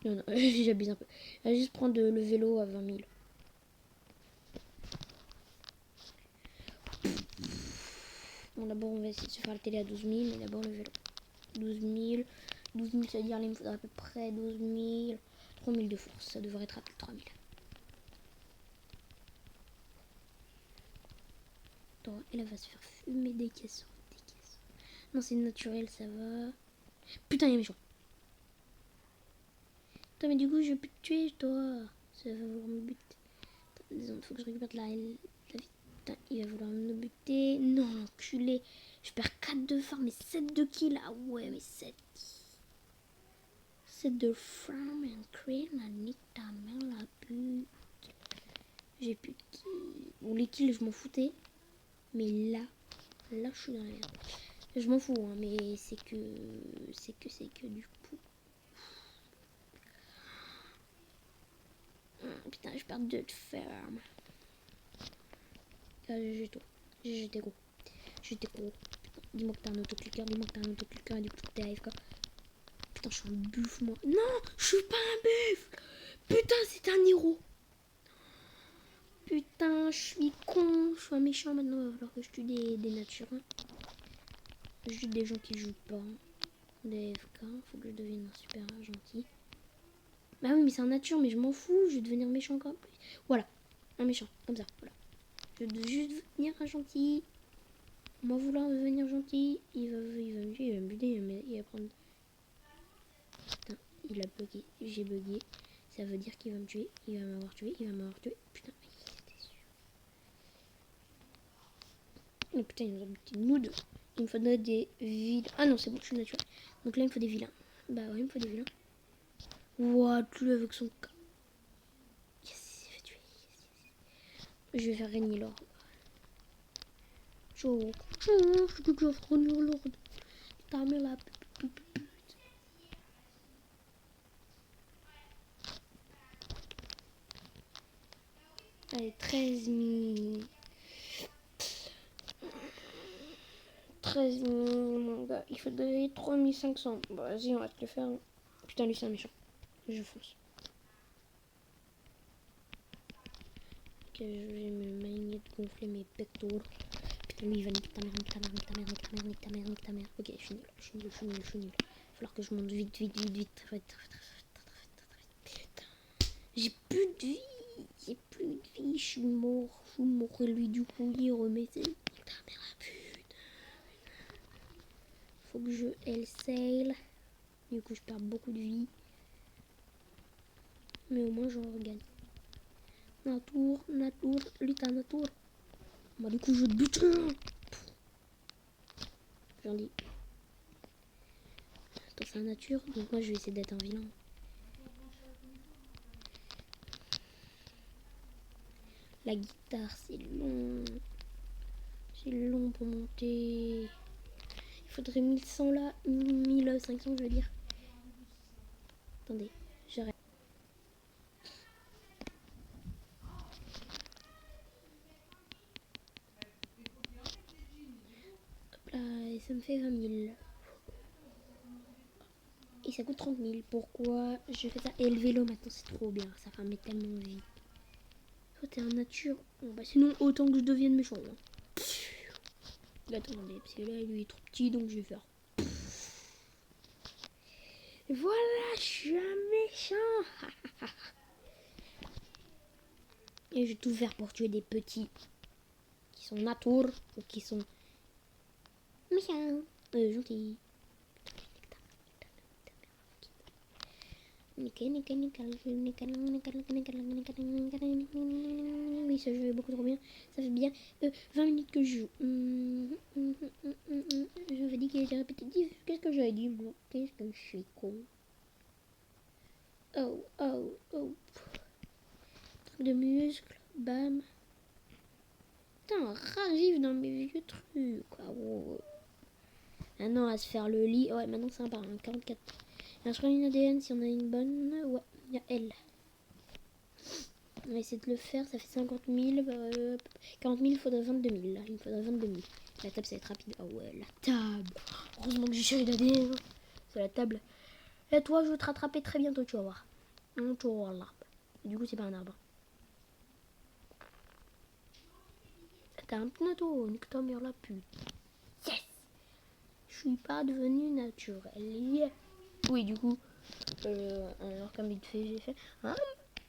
Non, j'abuse un peu. Je vais juste prendre le vélo à 20000. Bon, d'abord, on va essayer de se faire la télé à 12000, mais d'abord le vélo. 12000. 12000, ça veut dire qu'il me faudra à peu près 12000. 3000 de force, ça devrait être à plus de 3000. Attends, elle va se faire fumer des caissons. Non, c'est naturel, ça va. Putain, il est méchant. Putain, mais du coup, je peux te tuer, toi. Ça va vouloir me buter. Attends, faut que je récupère la vie. Putain, il va vouloir me buter. Non, l'enculé. Je perds 4 de farm, mais 7 de kill. Ah ouais, mais 7. 7 de farm and cream. La nique ta mère, la pute. J'ai plus de kills. Bon, les kills, je m'en foutais. Mais là, je suis dans la merde. Je m'en fous, hein, mais c'est que du coup. Putain, je perds 2 de ferme. Ah, j'étais gros. Dis-moi que t'as un autoclicker, et du coup t'es AFK. Putain, je suis un buff, moi. Non, je suis pas un buff. Putain, c'est un héros. Putain, je suis con. Je suis un méchant maintenant. Il va falloir que je tue des natures. Je tue des gens qui jouent pas. Des AFK. Faut que je devienne un super gentil. Bah oui, mais c'est un nature, mais je m'en fous. Je vais devenir méchant encore plus. Voilà, un méchant, comme ça. Voilà. Je vais juste devenir un gentil. Moi vouloir devenir gentil, il va me tuer, il va me buter, il va prendre. Putain, il a bugué, j'ai bugué. Ça veut dire qu'il va me tuer, il va m'avoir tué, Putain, c'était sûr. Oh putain, il nous a buté nous deux. Il me faudrait des vilains. Ah non, c'est bon, je suis naturel. Donc là, il me faut des vilains. Bah ouais, il me faut des vilains. Ouah, tu avec son cas. Yes, il s'est fait tuer. Yes. Je vais faire régner l'or. Je te faire régner l'or. Ta mère la pute. Allez, 13 000. 13 000, mon gars. Il faudrait 3500. Bon, vas-y, on va te le faire. Putain, lui, c'est un méchant. Je fonce. Ok, je vais me manier de gonfler mes pectoraux. Putain, lui, il va niquer ta mère, nique ta mère. Ok, je suis nul. Il va falloir que je monte vite. Très vite. Putain. J'ai plus de vie. Je suis mort. Et lui, du coup, il remet ses. Ta mère, la pute. Faut que je L-sail. Du coup, je perds beaucoup de vie. Mais au moins, j'en regagne. Natour. Lui, t'as Natour. Bah, du coup, je te bute. J'en dis. Attends, c'est la nature. Donc, moi, je vais essayer d'être un vilain. La guitare, c'est long. C'est long pour monter. Il faudrait 1100 là. 1500, je veux dire. Attendez, j'arrête. Hop là, et ça me fait 20 000. Et ça coûte 30 000. Pourquoi je fais ça? Et le vélo, maintenant, c'est trop bien. Ça fait tellement vite. Toi, t'es en nature. Bon, bah, sinon, autant que je devienne méchant. Hein. Attendez, parce que là, lui est trop petit, donc je vais faire. Voilà, je suis un méchant. Et je vais tout faire pour tuer des petits qui sont natours ou qui sont méchants, gentils. Nickel, nickel, nickel, nickel, nickel, nickel, nickel, nickel, nickel. Oui, ce jeu est beaucoup trop bien. Ça fait bien 20 minutes que je joue. Je vais dire qu'il était répétitif. Qu'est-ce que j'avais dit, moi? Qu'est-ce que je suis con. Oh, oh, oh. Truc de muscle. Bam. Putain, ravive dans mes vieux trucs. Quoi. Oh. Maintenant, à se faire le lit. Ouais, maintenant, c'est un par un. 44. Il y a une ADN si on a une bonne. Ouais, il y a elle. On va essayer de le faire, ça fait 50 000. 40 000, il faudrait 22 000. Là, il me faudrait 22 000. La table, ça va être rapide. Ah ouais, la table. Heureusement que j'ai chéri l'ADN. C'est la table. Et toi, je vais te rattraper très bientôt, tu vas voir. Tu vas voir l'arbre. Du coup, c'est pas un arbre. T'as un pneuto, nique ta mère la pute. Yes! Je suis pas devenu naturel. Yeah. Oui, du coup, alors comme vite fait, j'ai fait un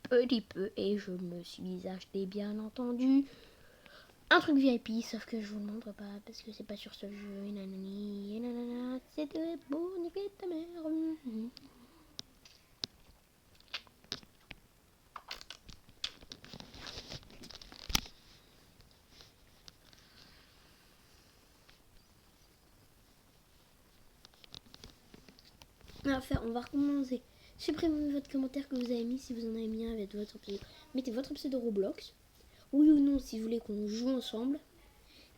petit peu et je me suis acheté, bien entendu, un truc VIP, sauf que je vous le montre pas parce que c'est pas sur ce jeu. Nanani, nanana, c'était beau, niquer ta mère. On va recommencer. Supprimez votre commentaire que vous avez mis si vous en avez mis un avec votre pseudo. Mettez votre pseudo Roblox. Oui ou non si vous voulez qu'on joue ensemble.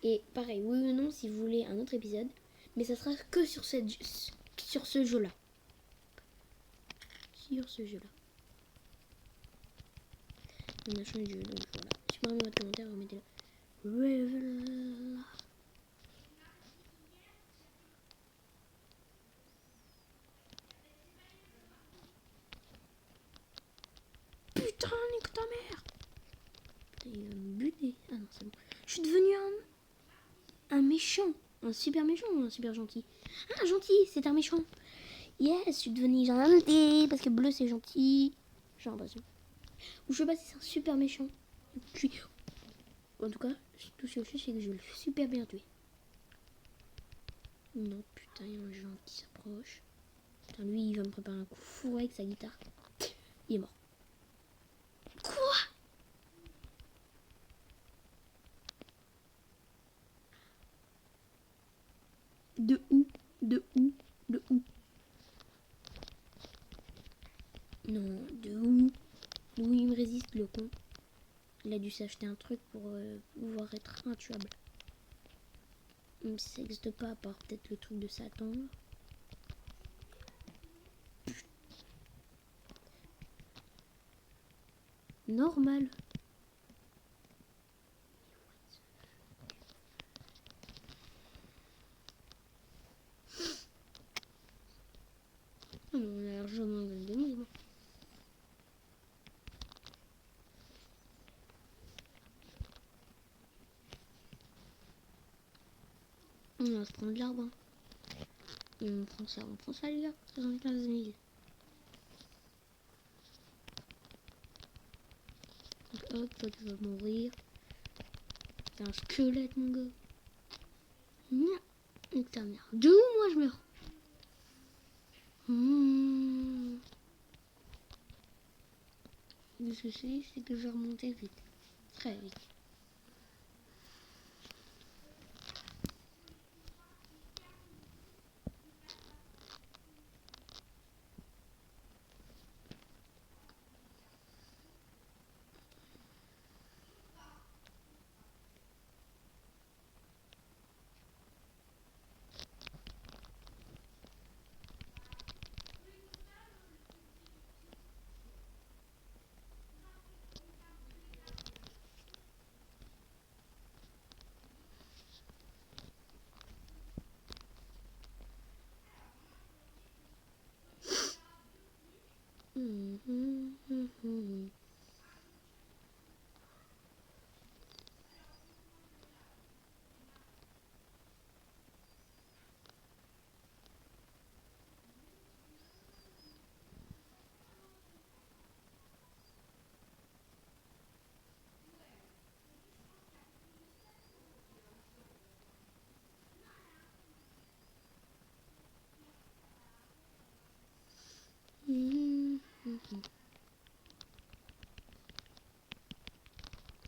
Et pareil, oui ou non si vous voulez un autre épisode. Mais ça sera que sur ce jeu-là. Sur ce jeu-là. On a changé de jeu, donc voilà. Supprimez votre commentaire, remettez-le. Putain, nique ta mère. Putain, il va me buter. Ah non, c'est bon. Je suis devenu un méchant. Un super méchant ou un super gentil? Ah, gentil, c'est un méchant. Yes, je suis devenu gentil. Parce que bleu, c'est gentil. J'ai l'impression. Ou je sais pas si c'est un super méchant. Je suis... En tout cas, tout ce que je sais, c'est que je le suis super bien tué. Non, putain, il y a un géant qui s'approche. Putain, lui, il va me préparer un coup fou avec sa guitare. Il est mort. Quoi? De où? De où? De où? Non, de où? D'où il me résiste, le con? Il a dû s'acheter un truc pour pouvoir être intuable. Même si ça n'existe pas, à part peut-être le truc de Satan. Normal. Oh, on a largement gagné. On va se prendre l'arbre. Hein. On prend ça les gars. 75 000. Donc hop, toi tu vas mourir. T'es un squelette mon gars. Non. Nique ta mère. De où moi je meurs? Le souci c'est que je vais remonter vite. Très vite.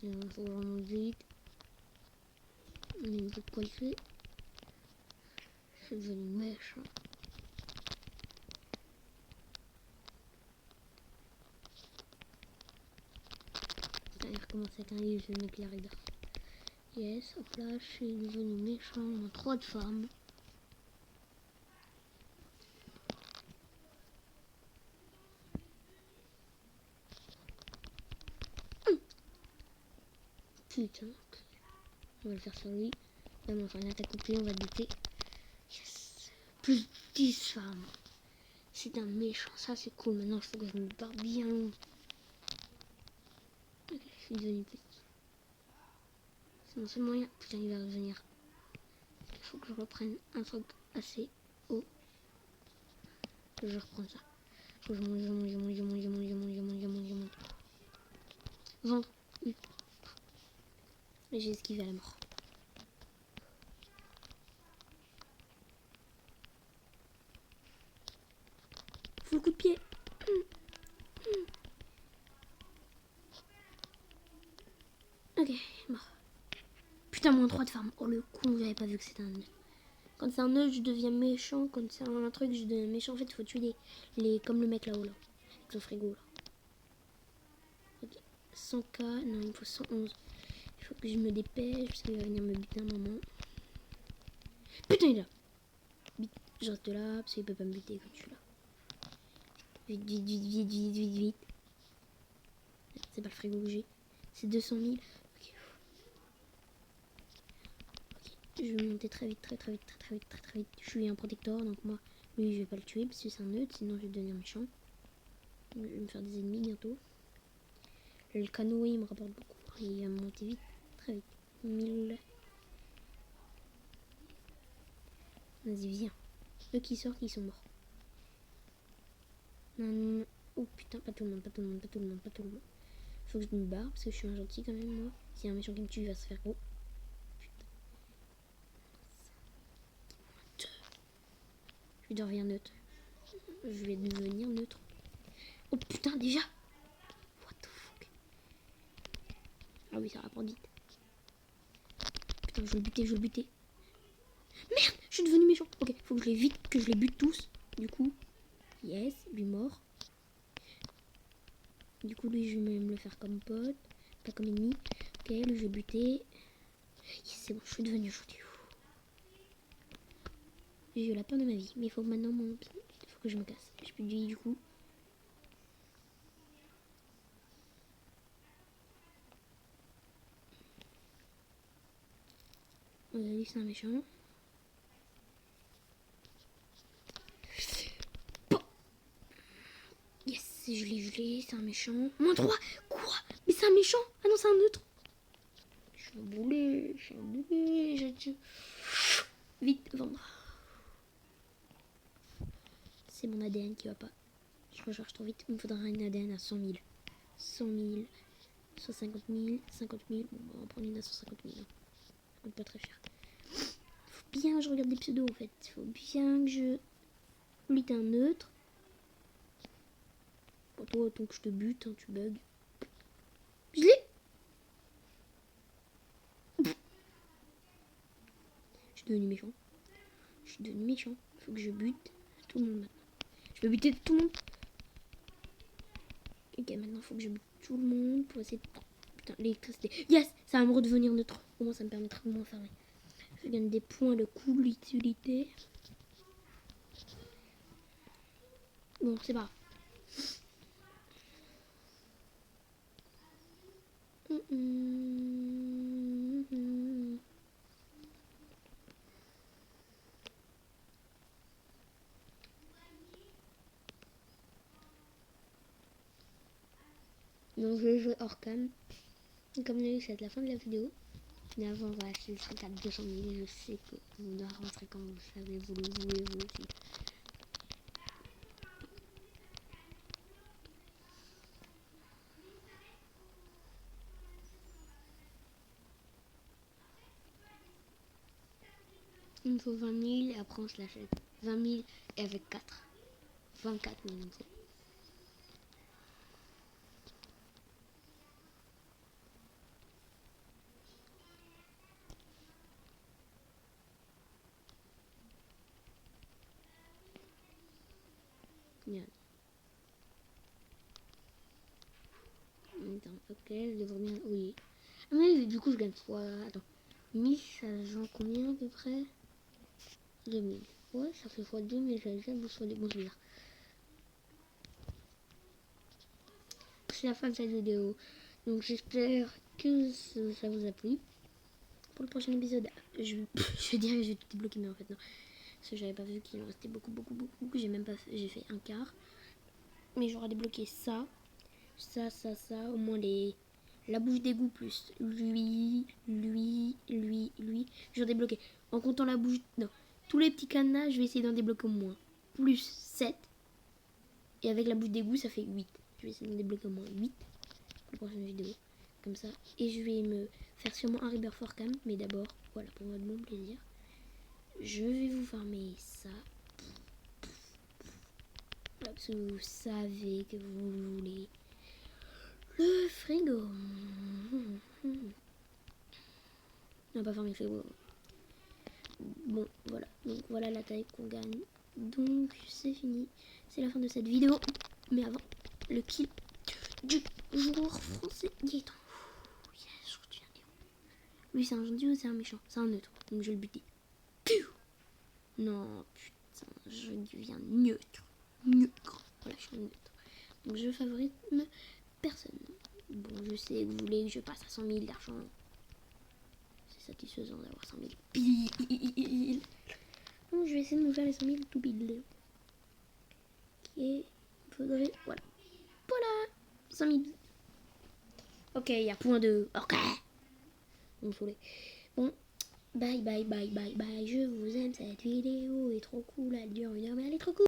Il faut vraiment vite. Mais il faut quoi le faire. C'est devenu méchant. Ça va recommencer avec un livre, je vais mettre les raiders. Yes, hop là, je suis devenu méchant. On a 3 de femmes. Putain. On va le faire sur lui. Là, on va faire une attaque complète, on va buter. Yes. Plus 10 femmes. C'est un méchant, ça c'est cool. Maintenant, il faut que je me barre bien long. Ok, je suis devenu petit. C'est mon seul moyen. Putain, il va revenir. Il faut que je reprenne un truc assez haut. Je reprends ça. Faut que je monte, je monte, je monte, je monte, je monte, je monte, je monte, je monte, je monte. Ventre. Oui. Et j'ai esquivé à la mort. Faut le coup de pied. Ok, mort. Putain, moins 3 de farm. Oh le con, j'avais pas vu que c'était un œuf. Quand c'est un œuf, je deviens méchant. Quand c'est un truc, je deviens méchant. En fait, il faut tuer les comme le mec là-haut, là. Avec son frigo, là. Ok. 100k. Non, il me faut 111. Il faut que je me dépêche parce qu'il va venir me buter un moment. Putain, il est là. Vite, je reste là parce qu'il peut pas me buter quand je suis là. Vite, vite, vite, vite, vite, vite, vite. C'est pas le frigo que j'ai. C'est 200 000. Ok. Ok. Je vais monter très vite, très vite, très vite, très vite. Je suis un protecteur, donc moi, lui, je vais pas le tuer parce que c'est un neutre, sinon je vais devenir méchant. Donc, je vais me faire des ennemis bientôt. Le canot, il me rapporte beaucoup. Il va monter vite, très vite. 1000. Vas-y, viens. Eux qui sortent, ils sont morts. Non, non, non. Oh putain, pas tout le monde, pas tout le monde, pas tout le monde, pas tout le monde. Faut que je me barre parce que je suis un gentil quand même, moi. S'il y a un méchant qui me tue, il va se faire gros. Putain. Je vais devenir neutre. Je vais devenir neutre. Oh putain, déjà. What the fuck. Ah oui, ça rapporte vite. Putain, je vais le buter, je vais le buter. Merde, je suis devenu méchant. Ok, faut que je les vite, que je les bute tous. Du coup, yes, lui mort. Du coup, lui, je vais même le faire comme pote, pas comme ennemi. Ok, lui, je vais buter. Yes, c'est bon, je suis devenu gentil. J'ai eu la peur de ma vie, mais il faut que maintenant, il faut que je me casse. J'ai plus de vie, du coup. Lui, c'est un méchant. Yes, je l'ai, c'est un méchant. Moins 3. Quoi? Mais c'est un méchant? Ah non, c'est un neutre. Je suis un boulet, Vite, vendre. C'est mon ADN qui va pas. Je recharge trop vite. Il me faudra un ADN à 100 000. 100 000, soit 50 000, 50 000. Bon, on va prendre une à 150 000. Ça coûte pas très cher. Faut bien que je regarde des pseudos en fait. Faut bien que je... Lui, t'es un neutre. Bon, toi, tant que je te bute, hein, tu bugs. Je l'ai. Je suis devenu méchant. Je suis devenu méchant. Faut que je bute tout le monde maintenant. Je peux buter tout le monde. Ok, maintenant faut que je bute tout le monde pour essayer de... Putain, l'électricité. Yes, ça va me redevenir neutre. Au moins, ça me permettra de m'enfermer. Je gagne des points de cool utilité. Bon, c'est pas grave. Donc je vais jouer hors cam. Comme vous avez vu, c'est la fin de la vidéo. Finalement, voilà, c'est le truc à 200 000. Je sais que vous devez rentrer comme vous savez, vous le jouez vous aussi. Il me faut 20 000 et après on se l'achète. 20 000 et avec 4. 24 000 il me faut. Merde. Attends, ok, je devrais bien... Oui. Ah mais du coup, je gagne quoi? Attends. 1000, ça genre combien à peu près? 2000. Ouais, ça fait x2, mais j'ai déjà besoin des bons souvenirs. C'est la fin de cette vidéo. Donc j'espère que ça vous a plu. Pour le prochain épisode, je dirais que je vais tout débloquer, mais en fait non. Parce que j'avais pas vu qu'il en restait beaucoup. J'ai même pas fait, j'ai fait un quart. Mais j'aurai débloqué ça. Ça. Au moins la bouche d'égout plus lui. J'en débloqué. En comptant la bouche... Non. Tous les petits cadenas, je vais essayer d'en débloquer au moins. Plus 7. Et avec la bouche d'égout, ça fait 8. Je vais essayer d'en débloquer au moins 8 pour la prochaine vidéo. Comme ça. Et je vais me faire sûrement un River for Cam. Mais d'abord, voilà, pour votre bon plaisir. Je vais vous farmer ça. Parce que vous savez que vous voulez le frigo. On va pas farmer le frigo. Bon, voilà. Donc voilà la taille qu'on gagne. Donc c'est fini. C'est la fin de cette vidéo. Mais avant, le kill du joueur français Gaëtan. Yes, je retiens. Lui c'est un gentil ou c'est un méchant? C'est un neutre. Donc je vais le buter. Non, putain, je deviens neutre. Voilà, je suis neutre. Donc je favorise personne. Bon, je sais que vous voulez que je passe à 100 000 d'argent. C'est satisfaisant d'avoir 100 000 piles. Donc je vais essayer de me faire les 100 000 tout pile. Ok, il faudrait... Voilà. 100 000. Ok, il y a point de... Ok. Vous me saoulez. Bon, bye. Je vous aime, cette vidéo est trop cool. Elle dure une heure, mais elle est trop cool.